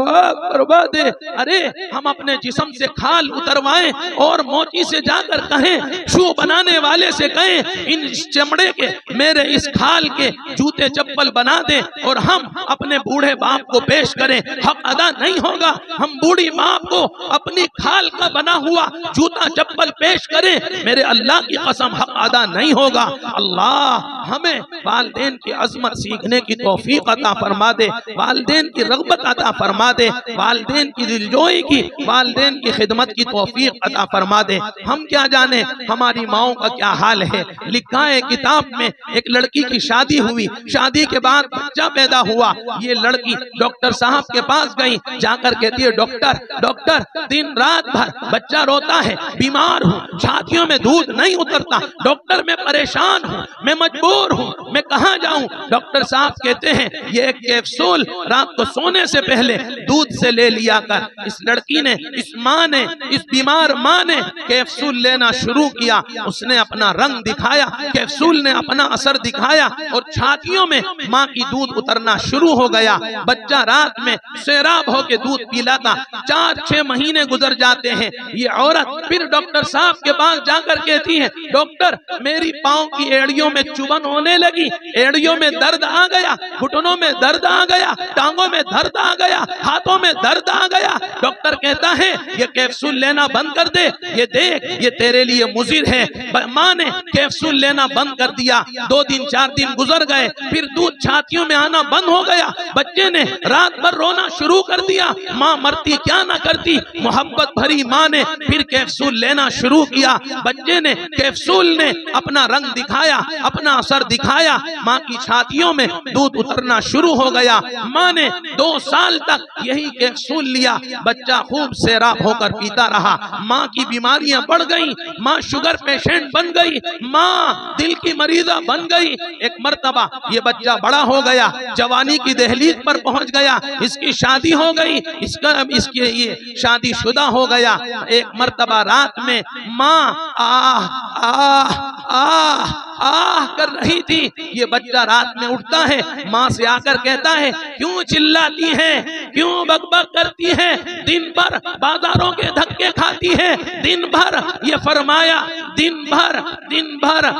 फरमा दे। अरे हम अपने जिस्म से खाल उतरवाएं और मोची से जाकर कहें, शू बनाने वाले से कहें इन चमड़े के मेरे इस खाल के जूते चप्पल बना दे, और हम अपने बूढ़े बाप को पेश करें, हक अदा नहीं होगा। हम बूढ़ी माँ को अपनी खाल का बना हुआ जूता चप्पल पेश करें, मेरे अल्लाह की कसम हक अदा नहीं होगा। अल्लाह हमें वालिदैन की अजमत खिदमत सीखने की तौफीक अता फरमा दे, वालिदैन की रग़बत अता फरमा दे, वालिदैन की दिलजोई की, वालिदैन की खिदमत की तौफीक अता फरमा दे। हम क्या जाने हमारी माओं का क्या हाल है। लिखा है किताब में, एक लड़की की शादी हुई, शादी के बाद बच्चा पैदा हुआ। ये लड़की डॉक्टर साहब के पास गई, जाकर कहती है डॉक्टर डॉक्टर दिन रात भर बच्चा रोता है, बीमार हूँ, छातियों में दूध नहीं उतरता, डॉक्टर मैं परेशान हूँ, मैं मजबूर हूँ, मैं कहाँ जाऊँ। डॉक्टर साहब कहते हैं ये एक कैप्सूल रात को सोने से पहले दूध से ले लिया कर। इस लड़की ने, इस माँ ने, इस बीमार माँ ने कैप्सूल लेना शुरू किया। उसने अपना रंग दिखाया, कैप्सूल ने अपना असर दिखाया और छातियों में माँ की दूध उतरना शुरू हो गया। बच्चा रात में सैराब होके दूध पिलाता। 4-6 महीने गुजर जाते हैं। ये औरत फिर डॉक्टर साहब के पास जाकर कहती है डॉक्टर मेरी पाँव की एड़ियों में चुभन होने लगी, एड़ियों में दर्द आ गया, घुटनों में दर्द आ गया, टांगों में दर्द आ गया, हाथों में दर्द आ गया। डॉक्टर कहता है ये कैप्सूल लेना बंद कर दे, ये देख ये तेरे लिए मुज़िर है। माँ ने कैप्सूल लेना बंद कर दिया। 2 दिन 4 दिन गुजर गए, फिर दूध छातियों में आना बंद हो गया। बच्चे ने रात भर रोना शुरू कर दिया। माँ मरती क्या ना करती, मोहब्बत भरी माँ ने फिर कैप्सूल लेना शुरू किया। बच्चे ने, कैप्सूल ने अपना रंग दिखाया, अपना असर दिखाया। माँ की छातियों में दूध उतरना शुरू हो गया। माँ ने 2 साल तक यही कैप्सूल लिया। बच्चा खूब सैराब होकर पीता रहा। माँ की बीमारियां बढ़ गई, माँ शुगर पेशेंट बन गई, माँ दिल की मरीजा बन गई। एक मर्तबा ये बच्चा बड़ा हो गया, जवानी की दहलीज पर पहुंच गया, इसकी शादी हो गई, इसकी ये शादीशुदा हो गया। एक मर्तबा रात में माँ आह आह आह आह कर रही थी। ये बच्चा रात में उठता है, माँ से आकर कहता है क्यों चिल्लाती है, क्यों बकबक करती है, दिन भर बाजारों के धक्के खाती है, दिन भर ये फरमाया दिन भर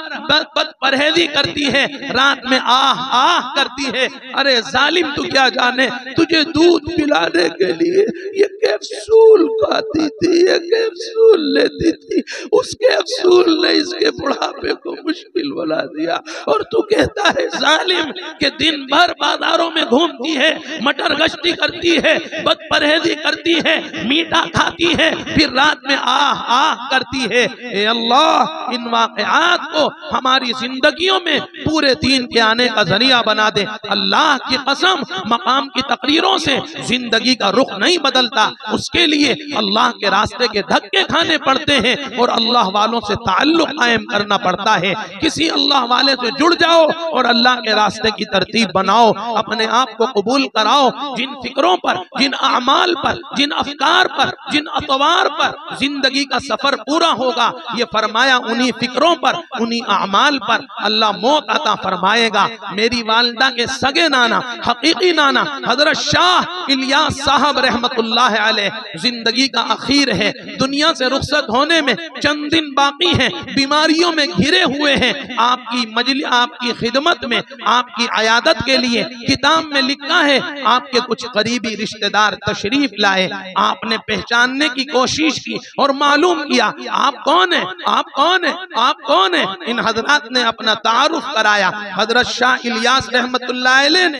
बदपरहेजी करती है, रात में आह आह करती है। अरे जालिम तू क्या जाने, तुझे दूध पिलाने के लिए ये कैप्सूल खाती थी, ये कैप्सूल लेती थी, उस कैप्सूल ने इसके बुढ़ापे को मुश्किल बना दिया। और तू कहता है जालिम कि दिन भर बाजारों में घूमती है, मटर गश्ती करती है, बदपरहेजी करती है, मीठा खाती है, फिर रात में आह आह करती है। ए अल्लाह इन वाक़यात को हमारी जिंदगियों में पूरे दीन के आने का जरिया बना दे। अल्लाह की कसम मकाम की तकरीरों से जिंदगी का रुख नहीं बदलता, उसके लिए अल्लाह के रास्ते के धक्के खाने पड़ते हैं और अल्लाह वालों से ताल्लुक कायम करना पड़ता है। किसी अल्लाह वाले से जुड़ जाओ और अल्लाह के रास्ते की तरतीब बनाओ, अपने आप को कबूल कराओ। जिन फिक्रों पर, जिन अमाल पर, जिन अफकार पर, जिन अतवार पर जिंदगी का सफर पूरा होगा, ये फरमाया उन्हीं फिक्रों पर, उन्हीं अमाल पर अल्लाह मौत अता फरमाएगा। मेरी वालिदा के सगे नाना, हकीकी नाना हजरत शाह इलियास साहब रहमतुल्लाह अलैह जिंदगी का आखिर है, दुनिया से रुखसत होने में चंद दिन बाकी हैं, बीमारियों में घिरे हुए हैं। आपकी मजलिस, आपकी खिदमत में, आपकी अयादत के लिए किताब में लिखा है आपके कुछ करीबी रिश्तेदार तशरीफ लाए। आपने पहचानने की कोशिश की और मालूम किया आप कौन है, आप कौन है, आप कौन है। इन हजरात ने अपना तारुफ कराया। हजरत शाह इलियास रहमतुल्लाह अलैह ने,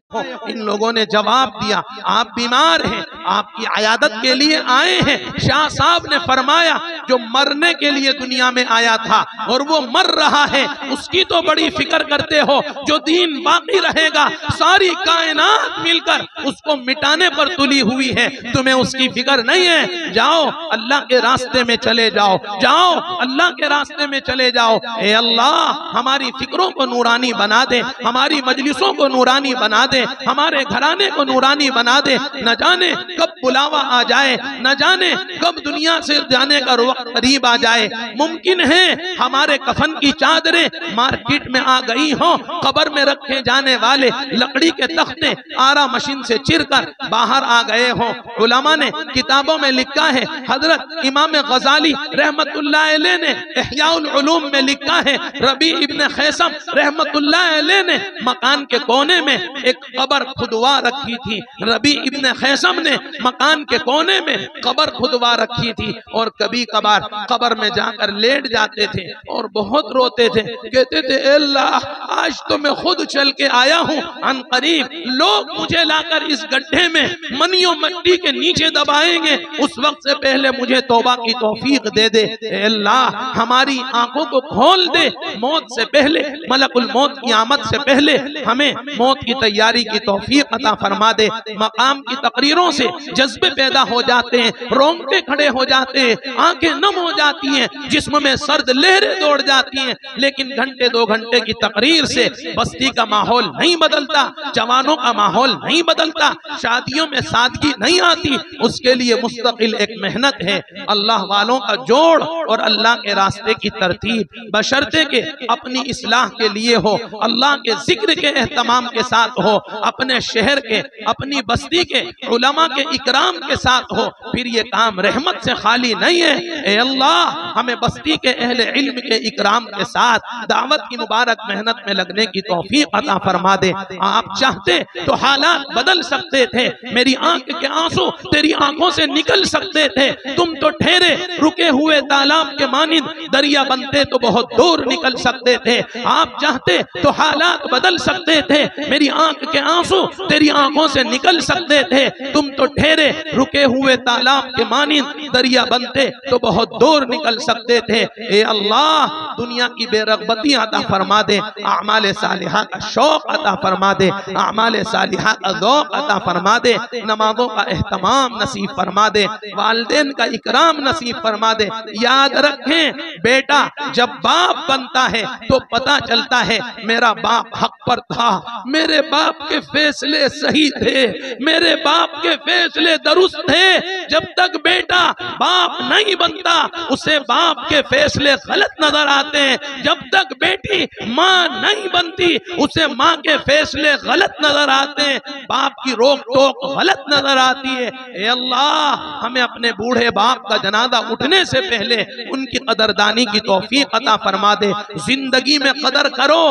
इन लोगों ने जवाब दिया आप बीमार हैं, आपकी अयादत के लिए आए हैं। शाह साहब ने फरमाया जो मरने के लिए दुनिया में आया था और वो मर रहा है, उसकी तो बड़ी फिक्र करते हो, जो दीन बाकी रहेगा सारी कायनात मिलकर उसको मिटाने पर तुली हुई है, तुम्हें उसकी फिक्र नहीं है। जाओ अल्लाह के रास्ते में चले जाओ, जाओ अल्लाह के रास्ते में चले जाओ। ए अल्लाह हमारी फिक्रों को नूरानी बना दे, हमारी मजलिसों को नूरानी बना दे, हमारे घराने को नूरानी बना दे। न जाने कब बुलावा आ जाए, न जाने कब दुनिया से जाने का वक्त करीब आ जाए। मुमकिन है हमारे कफन की चादरें मार्केट में आ गई हो, कब्र में रखे जाने वाले लकड़ी के तख्ते आरा मशीन से चिरकर बाहर आ गए हो। उलमा ने किताबों में लिखा है, हजरत इमाम गजाली रहमतुल्लाह अलैह ने इह्याउल उलूम में लिखा है, रबी इब्न खैसम रहमतुल्लाह अलैह ने मकान के कोने में एक कब्र खुदवा रखी थी। रबी इब्न खैसम ने मकान के कोने में कब्र खुदवा रखी थी और कभी कभार कब्र में जाकर लेट जाते थे और बहुत रोते थे। कहते थे अल्लाह आज तो मैं खुद चल के आया हूँ, अन करीब लोग मुझे लाकर इस गड्ढे में मनियों मट्टी के नीचे दबाएंगे, उस वक्त से पहले मुझे तौबा की तौफीक दे दे। अल्लाह हमारी आंखों को खोल दे, मौत से पहले, मलकुल मौत की आमद से पहले हमें मौत की तैयारी की तौफीक अता फरमा दे। मकाम की तकरीरों से जज्बे पैदा हो जाते हैं, रोंगटे खड़े हो जाते हैं, आंखें नम हो जाती हैं, जिस्म में सर्द लहरें दौड़ जाती हैं, लेकिन घंटे 2 घंटे की तकरीर से बस्ती का माहौल नहीं बदलता, जवानों का माहौल नहीं बदलता, शादियों में सादगी नहीं आती। उसके लिए मुस्तकिल एक मेहनत है, अल्लाह वालों का जोड़ और अल्लाह के रास्ते की तरतीब, बशर्ते के अपनी इस्लाह के लिए हो, अल्लाह के जिक्र के एहतमाम के साथ हो, अपने शहर के, अपनी बस्ती के उलमा के इकराम के साथ हो, फिर ये काम रहमत से खाली नहीं है। ए अल्लाह हमें बस्ती के अहले इल्म के इकराम के साथ दावत की मुबारक मेहनत में लगने की तौफीक अता फरमा दे। आप चाहते तो हालात बदल सकते थे, मेरी आंख के आंसू तेरी आंखों से निकल सकते थे, तुम तो ठहरे रुके हुए तालाब के मानिंद दरिया बनते तो बहुत दूर निकल सकते थे। आप चाहते तो हालात बदल सकते थे, मेरी आंख के आंसू तेरी आंखों से निकल सकते थे, तुम तो ठहरे रुके हुए तालाब के मानिंद दरिया बनते तो बहुत दूर निकल सकते थे। ए अल्लाह दुनिया की बेरगबती अता फरमा दे, आमाल सालिहा का शौक अता फरमा दे, आमाल सालिहा का ज़ौक़ अता फरमा दे, नमाजों का एहतमाम नसीब फरमा दे, वालिदैन का इकराम नसीब फरमा दे। याद रखें बेटा जब बाप बनता है तो पता चलता है मेरा बाप हक पर था, मेरे बाप के फैसले सही थे, मेरे बाप के फैसले दुरुस्त थे। जब तक बेटा बाप नहीं बनता उसे बाप के फैसले गलत नजर आते हैं, जब तक बेटी माँ नहीं बनती उसे माँ के फैसले गलत नजर आते हैं, बाप की रोक टोक गलत नजर आती है। ए अल्लाह हमें अपने बूढ़े बाप का जनाजा उठने से पहले उनकी कदरदानी की तौफीक अता फरमा दे। जिंदगी में कदर करो,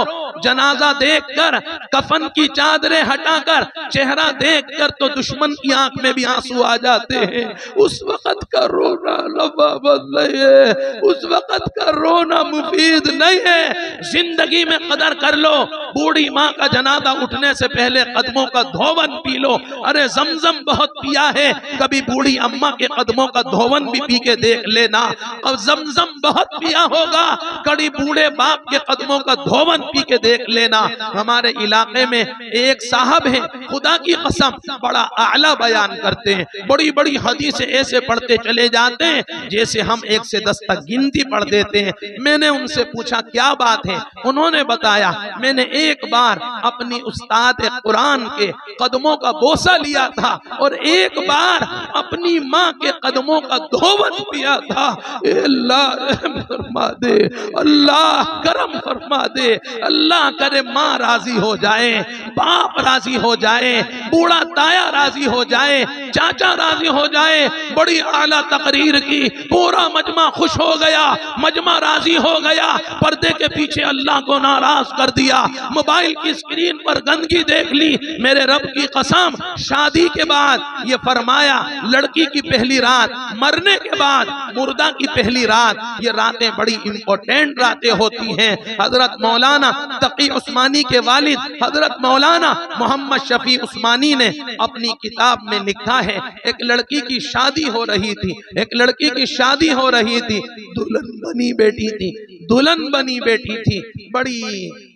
जनाजा देखकर, कफन की चादरें हटाकर, चेहरा देखकर तो दुश्मन की आंख में भी आंसू आ जाते हैं। उस वक्त का रोना लबाबत नहीं है, उस वक्त का रोना मुफीद नहीं है। जिंदगी में कदर कर लो, बूढ़ी माँ का जनाजा उठने से पहले कदमों का धोवन पी लो। अरे जमजम बहुत पिया है, कभी बूढ़ी अम्मा के कदमों का धोवन भी पी के देख लेना। अब जमजम बहुत पिया होगा, कड़ी बूढ़े बाप के कदमों का धोवन पी के देख लेना। हमारे इलाके में एक साहब है, खुदा की कसम बड़ा आला बयान करते हैं, बड़ी बड़ी हदीसें ऐसे पढ़ते चले जाते हैं जैसे हम 1 से 10 तक गिनती पढ़ देते हैं। मैंने उनसे पूछा क्या बात है, उन्होंने बताया मैंने एक बार अपनी उस्ताद कुरान के कदमों का बोसा लिया था और एक बार अपनी माँ के कदमों का धोवन पिया था। अल्लाह रहम फरमा दे, अल्लाह करम फरमा दे, अल्लाह करे माँ राजी हो जाए, बाप राजी हो जाए, बूढ़ा ताया राजी हो जाए, चाचा राजी हो जाए। बड़ी आला तकरीर की, पूरा मजमा खुश हो गया, मजमा राजी हो गया, पर्दे के पीछे अल्लाह को नाराज कर दिया, मोबाइल की स्क्रीन पर गंदगी देख ली। मेरे रब की कसम शादी के बाद ये फरमाया लड़की की पहली रात, मरने के बाद मुर्दा की पहली रात, ये रातें बड़ी इंपॉर्टेंट रातें होती हैं। हजरत मौलाना तकी उस्मानी के वालिद हजरत मौलाना मोहम्मद शफी उस्मानी ने अपनी किताब में लिखा है, एक लड़की की शादी हो रही थी, एक लड़की की शादी हो रही थी, दुल्हन बनी बैठी थी, दुल्हन बनी बैठी थी, बड़ी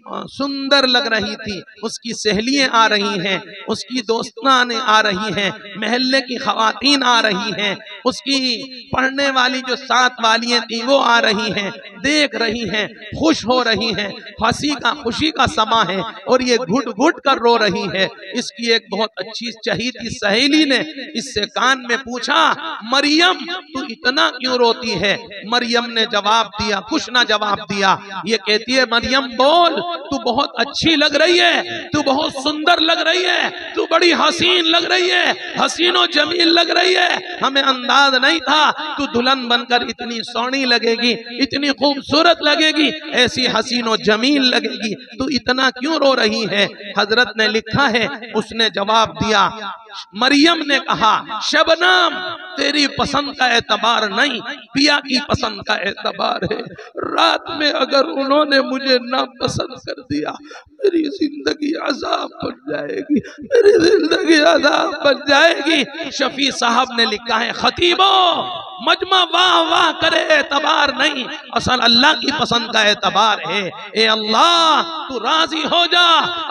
सुंदर लग रही थी। उसकी सहेलियां आ रही हैं, उसकी दोस्तान आ रही हैं, महल्ले की खवातीन आ रही हैं, उसकी पढ़ने वाली जो साथ वालियां थी वो आ रही हैं, देख रही हैं, खुश हो रही हैं, हंसी का खुशी का समा है और ये घुट घुट कर रो रही है। इसकी एक बहुत अच्छी चहीती सहेली ने इससे कान में पूछा, मरियम तू इतना क्यों रोती है? मरियम ने जवाब दिया, कुछ ना जवाब दिया। ये कहती है, मरियम बोल, तू बहुत अच्छी लग रही है, तू बहुत सुंदर लग रही है, तू बड़ी हसीन लग रही है, हसीनो जमील लग रही है। हमें अंदाज नहीं था तू दुल्हन बनकर इतनी सोहनी लगेगी, इतनी खूबसूरत लगेगी, ऐसी हसीनो जमील लगेगी, तू इतना क्यों रो रही है? हजरत ने लिखा है, उसने जवाब दिया, मरियम ने कहा, शबनम तेरी पसंद का एतबार नहीं, पिया की पसंद का एतबार है। रात में अगर उन्होंने मुझे ना पसंद कर दिया, मेरी जिंदगी अजाब बन जाएगी, मेरी जिंदगी अजाब बन जाएगी। शफी साहब ने लिखा है, खतीबो मजमा वाह वाह करे एतबार नहीं, असल अल्लाह की पसंद का एतबार है। ए अल्लाह तू राजी हो जा,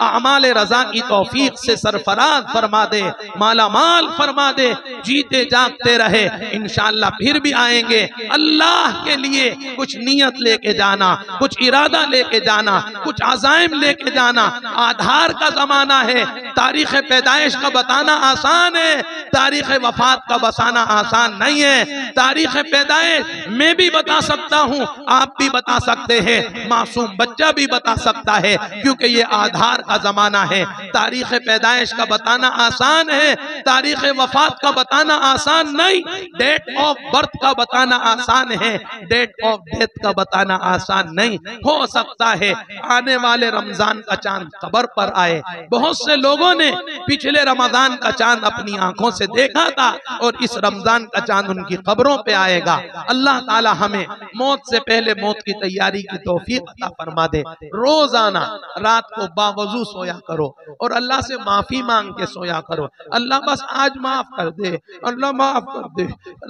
अमाल रजा की तौफीक से सरफराज फरमा दे, माला माल फरमा दे, जीते जागते रहे, इंशाअल्लाह फिर भी आएंगे। अल्लाह के लिए कुछ नियत लेके जाना, कुछ इरादा लेके जाना, कुछ अज़ाइम लेके जाना। आधार का जमाना है, तारीख पैदाइश का बताना आसान है, तारीख वफात का बताना आसान नहीं है। तारीख पैदाइश मैं भी बता सकता हूँ, आप भी बता सकते हैं, मासूम बच्चा भी बता सकता है, क्योंकि ये आधार का जमाना है। तारीख पैदाइश का बताना आसान है, तारीख वफात का बताना आसान नहीं। डेट ऑफ बर्थ का बताना आसान है, डेट ऑफ डेथ का बताना आसान नहीं। हो सकता है आने वाले रमजान का चांद कब्र पर आए। बहुत से लोगों ने पिछले रमजान का चांद अपनी आंखों से देखा था और इस रमजान का चांद उनकी कब्रों पे आएगा। अल्लाह ताला हमें मौत से पहले मौत की तैयारी की तौफीक अता फरमा दे। रोजाना रात को बावजू सोया करो और अल्लाह से माफी मांग के सोया करो। अल्लाह बस आज माफ कर दे, अल्लाह माफ कर दे।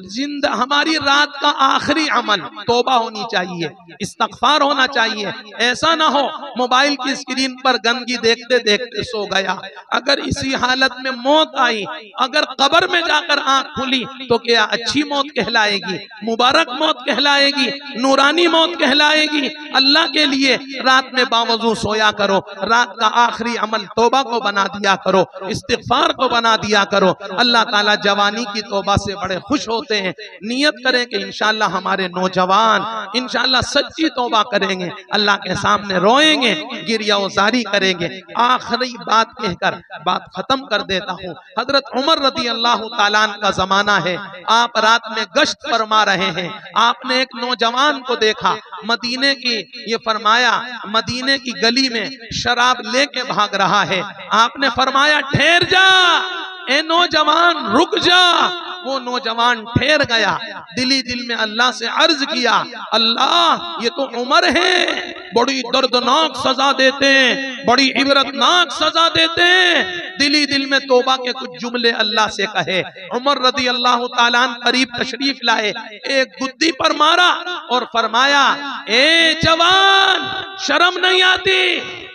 जिंदा हमारी रात का आखिरी अमल तौबा होनी चाहिए, इस्तगफार होना चाहिए। ऐसा ना हो मोबाइल की स्क्रीन पर गंदगी देखते देखते सो गया। अगर इसी हालत में मौत आई, अगर कब्र में जाकर आंख खुली तो क्या अच्छी मौत कहलाएगी, मुबारक मौत कहलाएगी, नूरानी मौत कहलाएगी। अल्लाह के लिए रात में बावजू सोया करो। रात का आखिरी अमल तौबा को बना दिया करो, इस्तिगफार को बना दिया करो। अल्लाह ताला जवानी की तौबा से बड़े खुश होते हैं। नियत करें कि इंशाअल्लाह हमारे नौजवान इंशाअल्लाह सच्ची तौबा करेंगे, अल्लाह के सामने रोएंगे, गिरिया उजारी करेंगे। आखिरी बात कहकर बात खत्म कर देता हूँ। हजरत उमर रज़ी अल्लाह ताला अन्हु का जमाना है, आप रात में गश्त फरमा रहे हैं। आपने एक नौजवान को देखा, मदीने की, ये फरमाया मदीने की गली में शराब लेके भाग रहा है। आपने फरमाया ठहर जा, ए नौजवान रुक जा। वो नौजवान ठहर गया, दिली दिल में अल्लाह से अर्ज किया, अल्लाह ये तो उमर है, बड़ी दर्दनाक सजा देते हैं, बड़ी इबरतनाक सजा देते हैं। दिली दिल में तौबा के कुछ जुमले अल्लाह से कहे। उमर रज़ी अल्लाह ताला अन्हु करीब तशरीफ लाए, एक गुद्दी पर मारा और फरमाया, ए जवान शर्म नहीं आती,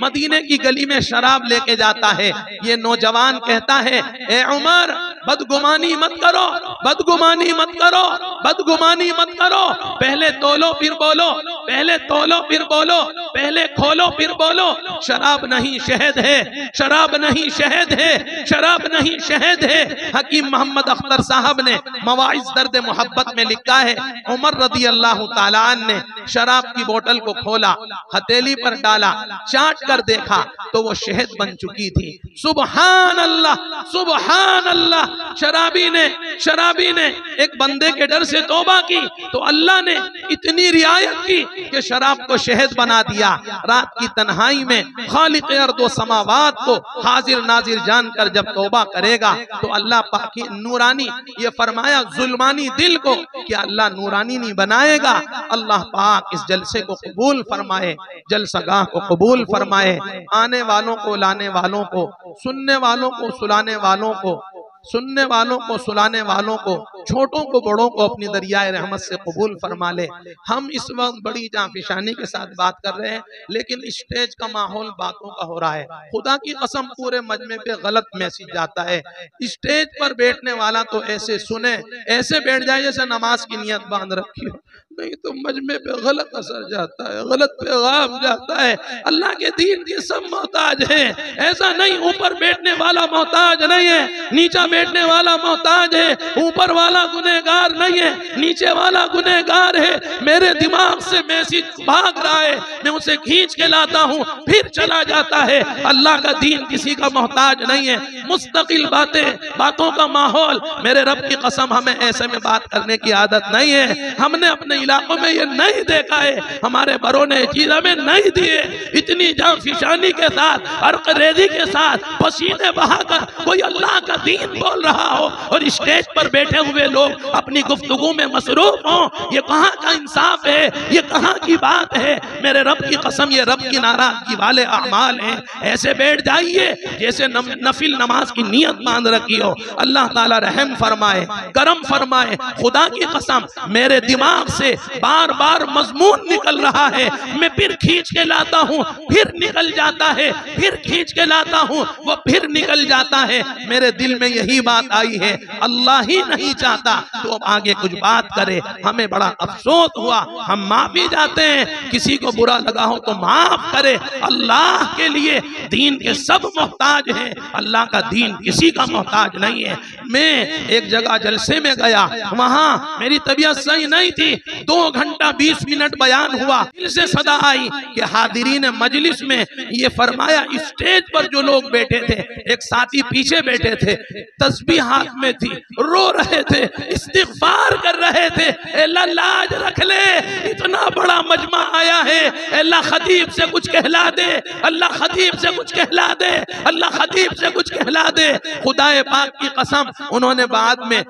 मदीने की गली में शराब लेके जाता है। ये नौजवान कहता है, ए उमर बदगुमानी मत करो, बदगुमानी मत करो, बदगुमानी मत करो। पहले तोलो फिर बोलो, पहले तोलो फिर बोलो, पहले खोलो फिर बोलो। शराब नहीं शहद है, शराब नहीं शहद है, शराब नहीं शहद है। हकीम मोहम्मद अख्तर साहब ने मवाइज़ दर्द मोहब्बत में लिखा है, उमर रज़ी अल्लाह ताला अन्हु ने शराब की बोतल को खोला, हथेली पर डाला, चाट कर देखा तो वो शहद बन चुकी थी। सुबहान अल्लाह, सुबहान अल्लाह। शराबी ने एक बंदे के डर से तौबा की तो अल्लाह ने इतनी रियायत की कि शराब को शहद बना दिया। रात की तन्हाई में खालिक अर्द व समावात को हाजिर नाजिर जानकर जब तौबा करेगा तो अल्लाह पाक की नूरानी, ये फरमाया जुल्मानी दिल को क्या अल्लाह नूरानी नहीं बनाएगा। अल्लाह पाक इस जलसे को कबूल फरमाए, जलसगाह को कबूल फरमाए। आने वालों को, लाने वालों को, सुनने वालों को, सुलाने वालों को, सुनने वालों को, सुलाने वालों को, छोटों को बड़ों को अपनी दरियाए रहमत से कबूल फरमा ले। हम इस वक्त बड़ी जाफिशानी के साथ बात कर रहे हैं, लेकिन स्टेज का माहौल बातों का हो रहा है। खुदा की कसम पूरे मजमे पे गलत मैसेज जाता है। स्टेज पर बैठने वाला तो ऐसे सुने, ऐसे बैठ जाए जैसे नमाज की नियत बांध रखी हो, नहीं तो मजमे पे गलत असर जाता है, गलत पैगाम जाता है। अल्लाह के दीन की सब मोहताज है, ऐसा नहीं ऊपर बैठने वाला मोहताज नहीं है, नीचा बैठने वाला मोहताज है, ऊपर वाला गुनहगार नहीं है, नीचे वाला गुनहगार है। मेरे दिमाग से मैसेज भाग रहा है, मैं उसे खींच के लाता हूँ, फिर चला जाता है। अल्लाह का दीन किसी का मोहताज नहीं है। मुस्तकिल बातें, बातों का माहौल, मेरे रब की कसम हमें ऐसे में बात करने की आदत नहीं है। हमने अपने इलाकों में ये नहीं देखा है, हमारे बड़ों ने चीज हमें नहीं दिए। इतनी जाफिशानी के साथ, अर्करेजी के साथ, पसीने बहाकर कोई अल्लाह का दीन बोल रहा हो और स्टेज पर बैठे हुए हुए लोग अपनी गुफ्तगू में मसरूफ हों, ये कहाँ का इंसाफ है, ये कहाँ की बात है। मेरे रब की कसम, ये रब की नाराजगी वाले अमाल हैं। ऐसे बैठ जाइए जैसे नफिल नमाज की नियत बांध रखी हो। अल्लाह ताला रहम फरमाए, करम फरमाए। खुदा की कसम मेरे दिमाग से बार बार मजमून निकल रहा है, मैं फिर खींच के लाता हूँ, फिर निकल जाता है, फिर खींच के लाता हूँ, वो फिर निकल जाता है। मेरे दिल में यही बात आई है, अल्लाह ही नहीं चाहता तो अब आगे कुछ बात करे। हमें बड़ा अफसोस हुआ, हम माफी जाते हैं, किसी को बुरा लगा हो तो माफ करे। अल्लाह के लिए दीन के सब मोहताज हैं, अल्लाह का दीन किसी का मोहताज नहीं है। मैं एक जगह जलसे में गया, वहां मेरी तबीयत सही नहीं थी, 2 घंटा 20 मिनट बयान हुआ। दिल से सदा आई कि हादिरीन मजलिस में ये फरमाया, स्टेज पर जो लोग बैठे थे, एक साथी पीछे बैठे थे, तस्बीह हाथ में थी, रो रहे थे, इस्तिग़फ़ार कर रहे थे। अल्लाह लाज रख ले, इतना बड़ा मजमा आया है, अल्लाह खतीब से कुछ कहला दे, अल्लाह खतीब से कुछ कहला दे, अल्लाह खतीब से कुछ कहला दे। खुदाए पाक की कसम, उन्होंने बाद में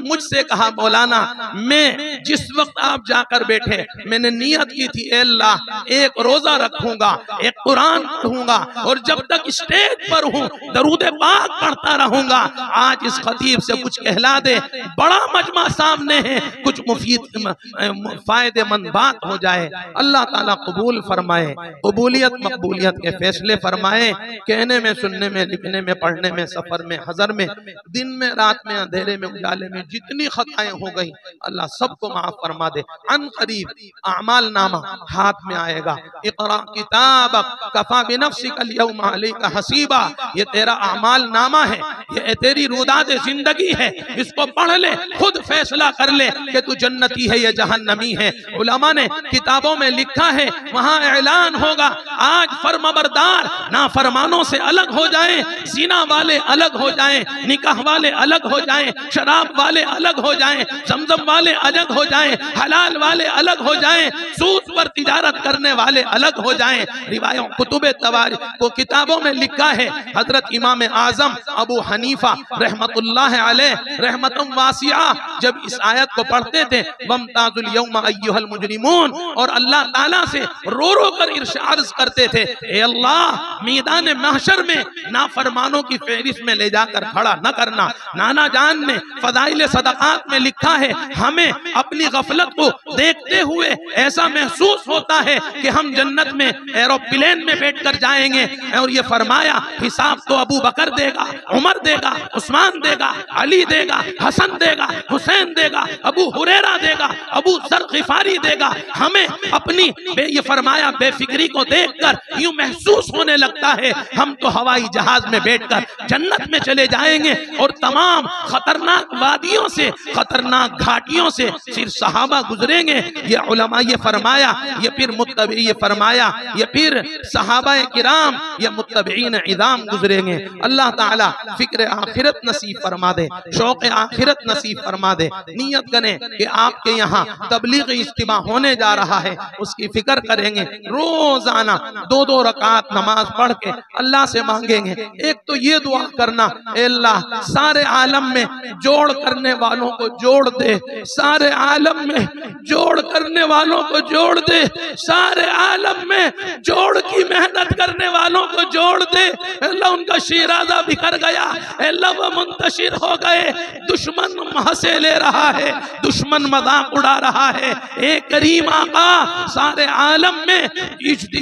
मुझसे कहा, मौलाना मैं जिस वक्त आप जाकर बैठे मैंने नियत की थी, अल्लाह एक रोजा रखूंगा, एक कुरान पढ़ूंगा और जब तक स्टेज पर हूँ दरूद पाक पढ़ता रहूंगा। आज इस खतीब से कुछ कहला दे, बड़ा मजमा सामने है, कुछ मुफीद फायदेमंद बात हो जाए। अल्लाह ताला कबूल फरमाए, कबूलियत मकबूलियत के फैसले फरमाए। कहने में, सुनने में, लिखने में, पढ़ने में, सफर में, हजर में, दिन में, रात में, अंधेरे में, उजाले में जितनी खताएं हो गई अल्लाह सबको माफ फरमा दे। अन करीब अमाल नामा हाथ में आएगा। इक़रा किताबक कफा बिनफ्सिकल यौमा अलैका हसीबा, ये तेरा अमाल नामा है, ये तेरी रुदाद जिंदगी है, इसको पढ़ ले, खुद फैसला कर ले कि तू जन्नती है या जहन्नमी है। उलमा ने किताबों में लिखा है, वहां ऐलान होगा, आज फरमाबरदार नाफरमानों से अलग हो जाएं, ज़िना वाले अलग हो जाएं, निकाह वाले अलग हो जाएं, शराब वाले अलग हो जाएं, जमजम वाले अलग हो जाएं, हलाल वाले अलग हो जाएं, सूद पर तिजारत करने वाले अलग हो जाएं। रिवायों कुतुबे तवारीख को किताबों में लिखा है, हजरत इमाम आजम अबू हनीफा रहमतुल्लाह अलैह रहमतुम वासिया जब इस आयत को पढ़ते थे, वमताजुल यौमा अय्युहल मुजरिमून, और अल्लाह ताला से रो रो कर अर्ज करते थे, ए अल्लाह मैदान महशर में नाफरमानों की फहरिस्त में ले जाकर खड़ा न करना। नाना जान ने फदाइल सदकात में लिखा है, हमें अपनी गफलत को देखते हुए ऐसा महसूस होता है कि हम जन्नत में एरोप्लेन में बैठकर जाएंगे, और ये फरमाया हिसाब तो अबू बकर देगा, उमर देगा, उस्मान देगा, अली देगा, हसन देगा, हुसैन देगा, अबू हुरैरा देगा, अबू जर गिफारी देगा। हमें अपनी ये फरमाया बेफिक्री को देखकर यूं महसूस होने लगता है हम तो हवाई जहाज में बैठकर जन्नत में चले जाएंगे, और तमाम खतरनाक वादियों से, खतरनाक घाटियों से सिर सहाबा गुजरेंगे। ये उलमा ये फरमाया, ये फिर मुत्तबी ये फरमाया, ये फिर सहाबा किराम, ये मुत्तबीन इज़ाम गुजरेंगे। अल्लाह ताला फिक्र आखिरत नसीब फरमा दे, शौक़ आखिरत नसीब फरमा दे। नियत करें कि आपके यहाँ तबलीग इज्तिमा होने जा रहा है, उसकी फिक्र करेंगे। रोजाना 2-2 रकात नमाज पढ़ के अल्लाह से मांगेंगे। एक तो ये दुआ करना, अल्लाह सारे आलम में जोड़ करने वालों को जोड़ दे, सारे आलम में जोड़ करने वालों को जोड़ दे, सारे आलम में जोड़ की मेहनत करने वालों को जोड़ दे। अल्लाह उनका शिराजा बिखर गया, अल्लाह वो मुंतशिर हो गए, दुश्मन हंसे ले रहा है, दुश्मन मजाक उड़ा रहा है। एक करीम आका सारे आलम में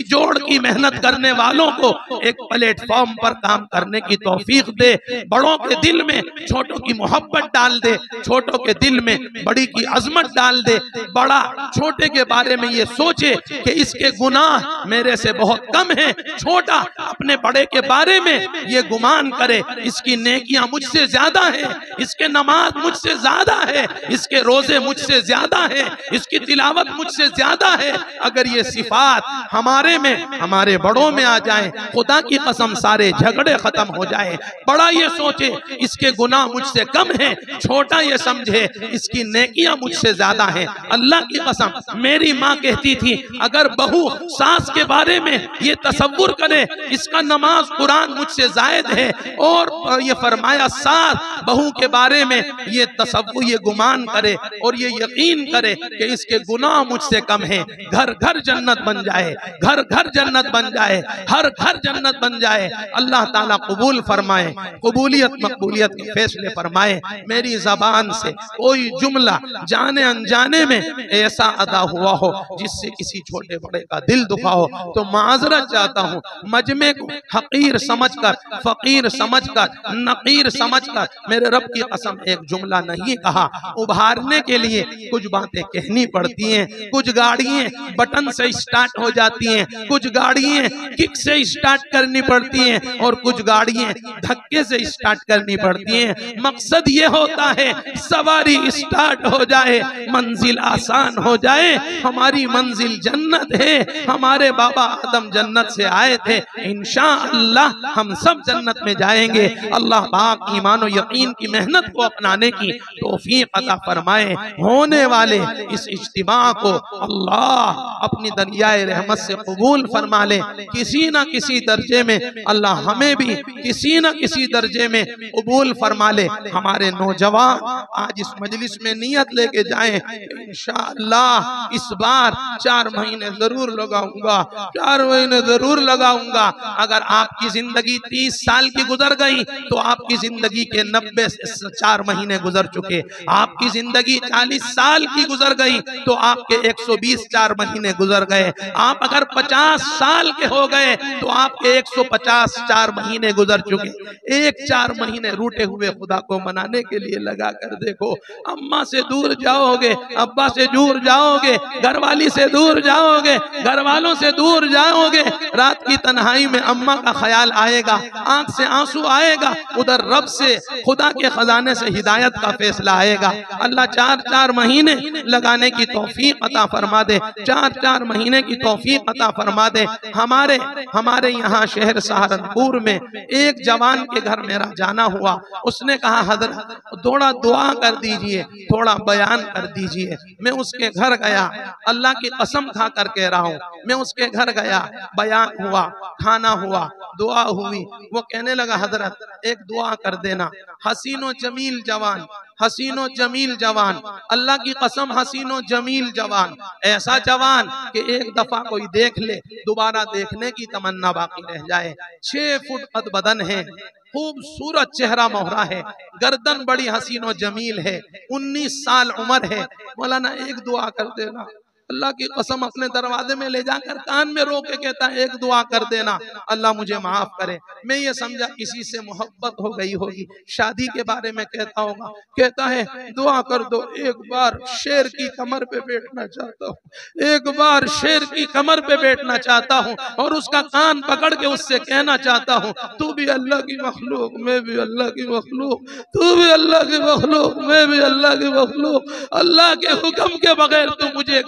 जोड़ की मेहनत करने वालों को एक प्लेटफॉर्म पर काम करने की तौफीक दे। बड़ों के दिल में छोटों की मोहब्बत डाल दे, छोटों के दिल में बड़ी की अजमत डाल दे। बड़ा छोटे के बारे में ये सोचे कि इसके गुनाह मेरे से बहुत कम है, छोटा अपने बड़े के बारे में ये गुमान करे इसकी नेकियां मुझसे ज्यादा है, इसके नमाज मुझसे ज्यादा है, इसके रोजे मुझसे ज्यादा है, इसकी तिलावत मुझसे ज्यादा है। अगर ये सिफात हमारे में, हमारे बड़ों में आ जाए, खुदा की कसम सारे झगड़े खत्म हो जाए। बड़ा ये सोचे इसके गुनाह मुझसे कम है, छोटा ये समझे इसकी नेकियां मुझसे ज्यादा है। अल्लाह की कसम मेरी माँ कहती थी, अगर बहू सास के बारे में ये तसव्वुर करे इसका नमाज कुरान मुझसे जायद है और ये फरमाया साथ बहू के बारे में ये तसव्वुर, ये गुमान करे और ये यकीन करे कि इसके गुनाह मुझसे कम है, घर घर जन्नत बन जाए, घर घर जन्नत बन जाए, हर घर जन्नत बन जाए। अल्लाह ताला कबूल फरमाए, कबूलियत मकबूलियत के फैसले फरमाए। मेरी जबान से कोई जुमला जाने अनजाने में ऐसा अदा हुआ हो जिससे किसी छोटे बड़े का दिल दुखा हो तो माजरत चाहता हूँ। मजमे को हकीर समझकर, फकीर समझकर, नकीर समझकर मेरे रब की कसम एक जुमला नहीं कहा। उभारने के लिए कुछ बातें कहनी पड़ती हैं, कुछ गाड़ियां बटन से स्टार्ट हो जाती हैं, कुछ गाड़ियां किक से स्टार्ट करनी पड़ती हैं और कुछ गाड़ियां धक्के से स्टार्ट करनी पड़ती हैं। मकसद ये होता है सवारी स्टार्ट हो जाए, मंजिल आसान हो जाए। हमारी मंजिल जन्नत है, हमारे बाबा आदम जन्नत से आए थे, इंशाअल्लाह हम सब जन्नत में जाएंगे। अल्लाह पाक ईमान और यकीन की मेहनत को अपनाने की तौफीक अता फरमाए। होने वाले इस इज्तिमा को अल्लाह अपनी दरियाए रहमत से कबूल फरमा ले। किसी ना किसी दर्जे में अल्लाह हमें भी किसी ना किसी दर्जे में कबूल फरमा ले। हमारे नौजवान आज इस मजलिस में नियत लेके जाएं, इंशाअल्लाह इस बार 4 महीने जरूर लगाऊंगा, 4 महीने जरूर लगाऊंगा। अगर आपकी जिंदगी 30 साल की गुजर गई तो आपकी जिंदगी के 90 से 4 महीने गुजर चुके। आपकी जिंदगी 40 साल की गुजर गई तो आपके 120 4 महीने गुजर गए। आप अगर 50 साल के हो गए तो आपके 150 4 महीने गुजर चुके। एक 4 महीने रूठे हुए खुदा को मनाने के लिए लगा कर देखो। अम्मा से दूर जाओगे, अब्बा से दूर जाओगे, घरवाली से दूर जाओगे, घर वालों से दूर जाओगे। रात की तन्हाई में अम्मा का ख्याल आएगा, आंख से आंसू आएगा, उधर रब से खुदा के खजाने से हिदायत का फैसला आएगा। अल्लाह 4-4 महीने लगाने की तौफीक अता फरमा दे, 4-4 महीने की तौफीक अता फरमा दे। हमारे यहाँ शहर सहारनपुर में एक जवान के घर मेरा जाना हुआ। उसने कहा हजरत थोड़ा दुआ कर दीजिए, थोड़ा बयान कर दीजिए। मैं उसके घर गया, अल्लाह की कसम खा कर कह रहा हूँ, मैं उसके घर गया, बयान हुआ, खाना हुआ, दुआ हुई। वो कहने लगा हजरत एक दुआ कर देना। हसीनो जमील जवान, हसीनो जमील जवान, अल्लाह की कसम हसीनो जमील जवान, ऐसा जवान कि एक दफा कोई देख ले दोबारा देखने की तमन्ना बाकी रह जाए। 6 फुट कद बदन है, खूबसूरत चेहरा मोहरा है, गर्दन बड़ी हसीनो जमील है, 19 साल उम्र है। मौलाना एक दुआ कर देना। अल्लाह की कसम अपने दरवाजे में ले जाकर कान में रो के कहता है एक दुआ कर देना, अल्लाह मुझे माफ करे। मैं ये समझा किसी से मोहब्बत हो गई होगी, शादी के बारे में कहता होगा। कहता है दुआ कर दो, एक बार शेर की कमर पे बैठना चाहता हूँ, एक बार शेर की कमर पे बैठना चाहता हूँ और उसका कान पकड़ के उससे कहना चाहता हूँ तू भी अल्लाह की मखलूक, मैं भी अल्लाह की मखलूक, तू भी अल्लाह की मखलूक, मैं भी अल्लाह की मखलूक। अल्लाह के हुक्म के बगैर तू मुझे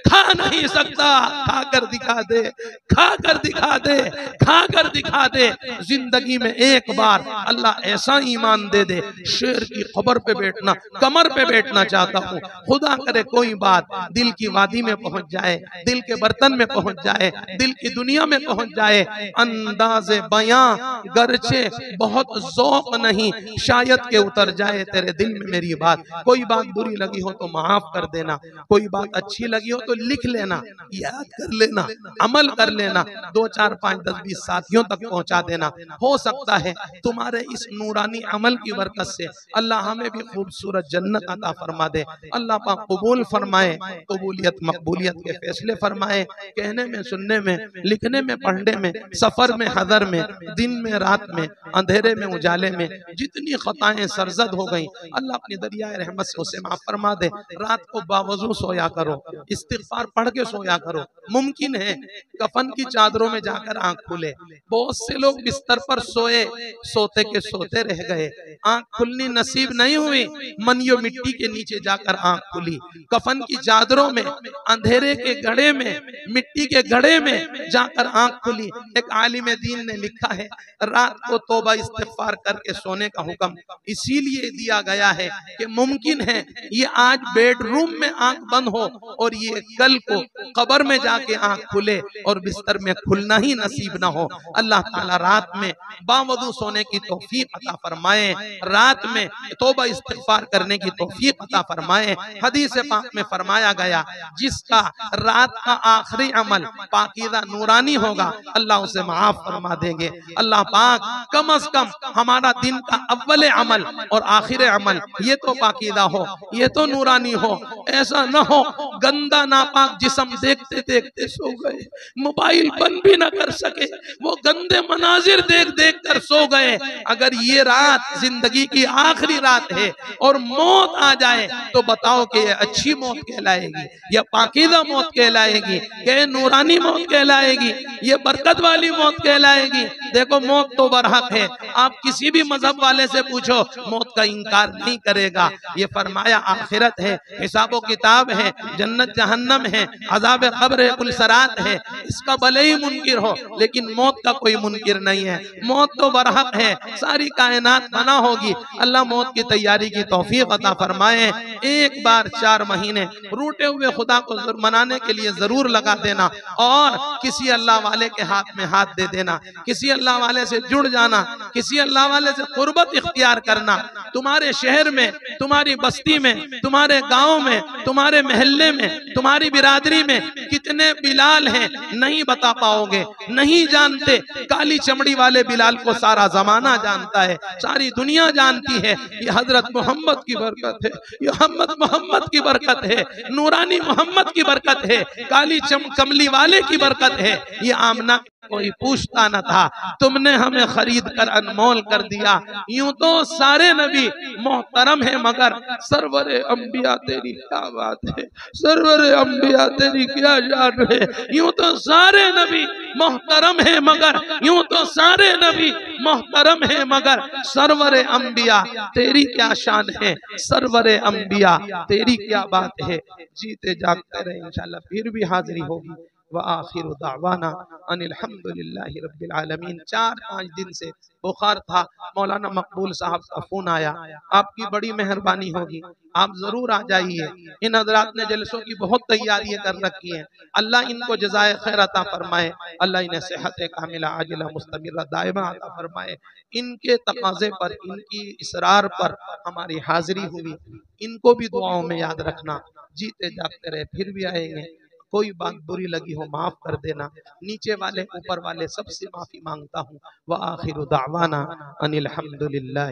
खा नहीं सकता, खा कर दिखा दे, खा कर दिखा दे, खा कर दिखा दे। जिंदगी में एक बार अल्लाह ऐसा ईमान दे दे, शेर की खबर पे बैठना, कमर पे बैठना चाहता हूँ। खुदा करे कोई बात दिल की वादी में पहुंच जाए, दिल के बर्तन में पहुंच जाए, दिल की दुनिया में पहुंच जाए। अंदाज़े बयां गरचे बहुत ज़ौक़ नहीं, शायद के उतर जाए तेरे दिल में मेरी बात। कोई बात बुरी लगी हो तो माफ कर देना, कोई बात अच्छी लगी हो तो लिख लेना, याद कर लेना, अमल कर लेना, 2 4 5 10 20 साथियों तक पहुंचा देना। हो सकता है तुम्हारे इस नूरानी अमल की बरकत से अल्लाह हमें भी खूबसूरत जन्नत अता फरमा दे। अल्लाह पाक कबूल फरमाए, कबूलियत मकबूलियत के फैसले फरमाए। कहने में, सुनने में, लिखने में, पढ़ने में, सफर में, हदर में, दिन में, रात में, अंधेरे में, उजाले में जितनी खताएं सरजद हो गई अल्लाह अपनी दरियाए रहमत से उसे माफ फरमा दे। रात को बावजू सोया करो, इस्तिग़फ़ार पढ़ के सोया करो। मुमकिन है कफन की चादरों में जाकर आंख खुले। बहुत से लोग बिस्तर पर सोए, सोते के सोते रह गए, आंख खुलनी नसीब नहीं हुई, मनियो मिट्टी के नीचे जाकर आंख खुली। कफन की चादरों में, अंधेरे के गड्ढे में, मिट्टी के गड्ढे में जाकर आंख खुली। एक आलिम दीन ने लिखा है रात को तौबा इस्तिग़फ़ार करके सोने का हुक्म इसीलिए दिया गया है कि मुमकिन है ये आज बेडरूम में आंख बंद हो और ये कल को कब्र में जाके आंख खुले और बिस्तर में खुलना ही नसीब ना हो। अल्लाह ताला रात में बावजूद सोने की तौफीक अता फरमाए, रात में तौबा इस्तिगफार करने की तौफीक अता फरमाए। हदीस पाक में फरमाया गया, जिसका रात का आखिरी अमल पाकीज़ा नूरानी होगा, अल्लाह उसे माफ फरमा देंगे। अल्लाह पाक कम अज कम हमारा दिन का अव्वल अमल और आखिर अमल ये तो पाकीज़ा हो, ये तो नूरानी हो। ऐसा न हो गंदा नापाक जिस्म देखते देखते सो गए, मोबाइल बंद भी ना कर सके, वो गंदे मनाजिर देख देख कर सो गए। अगर ये रात जिंदगी की आखिरी रात है और मौत आ जाए तो बताओ कि ये अच्छी मौत कहलाएगी या पाकीज़ा मौत कहलाएगी, ये नूरानी मौत कहलाएगी, ये बरकत वाली मौत कहलाएगी। देखो मौत तो बरहक है, आप किसी भी मजहब वाले से पूछो मौत का इनकार नहीं करेगा। ये फरमाया आखिरत है, हिसाब किताब है, जन्नत जहन्नम है, अज़ाब क़ब्र है, कुल सरात है। इसका भले ही मुनकिर हो लेकिन मौत का कोई मुनकिर नहीं है। मौत तो बरहक है, सारी कायनात फना होगी। अल्लाह मौत की तैयारी की तौफीक अता फरमाए। एक बार 4 महीने रूठे हुए खुदा को मनाने के लिए जरूर लगा देना और किसी अल्लाह वाले के हाथ में हाथ दे देना, किसी अल्लाह वाले से जुड़ जाना, किसी अल्लाह वाले से कुर्बत इख्तियार करना। तुम्हारे शहर में, तुम्हारी बस्ती में, तुम्हारे गांव में, तुम्हारे महल्ले में, तुम्हारी बिरादरी में कितने बिलाल हैं नहीं बता पाओगे, नहीं जानते। काली चमड़ी वाले बिलाल को सारा जमाना जानता है, सारी दुनिया जानती है। ये हजरत मोहम्मद की बरकत है, ये मोहम्मद की बरकत है, नूरानी मोहम्मद की बरकत है, काली कमली वाले की बरकत है। ये आमना कोई पूछता न था, तुमने हमें खरीद कर अनमोल कर दिया। यूं तो सारे नबी मोहतरम है मगर सरवरे अंबिया तेरी क्या बात है, सरवरे अंबिया तेरी क्या जान है। यूं तो सारे नबी मोहतरम है मगर, यूं तो सारे नबी मोहतरम है मगर सरवरे अंबिया तेरी क्या शान है, सरवरे अंबिया तेरी क्या बात है। जीते जागते रहे इंशाल्लाह फिर भी हाजिरी होगी। व आखिर दावाना अनिल हम्दुलिल्लाहि रब्बिल आलमीन। 4-5 दिन से बुखार था, मौलाना मकबूल साहब का फोन आया, आपकी बड़ी मेहरबानी होगी, आप जरूर आ जाइए। इन हजरात ने जलसों की बहुत तैयारियां कर रखी हैं, अल्लाह इनको जज़ाए खैर अता फरमाए, अल्लाह इन्हें सेहत कामिला आजिला मुस्तमिरा दायमा अता फरमाए। इनके तकाजे पर, इनकी इसरार पर हमारी हाजिरी हुई, इनको भी दुआओं में याद रखना। जीते जागते रहे फिर भी आएंगे। कोई बात बुरी लगी हो माफ कर देना, नीचे वाले ऊपर वाले सबसे माफी मांगता हूँ। व आखिर दावाना अनिल हम्दुलिल्लाह।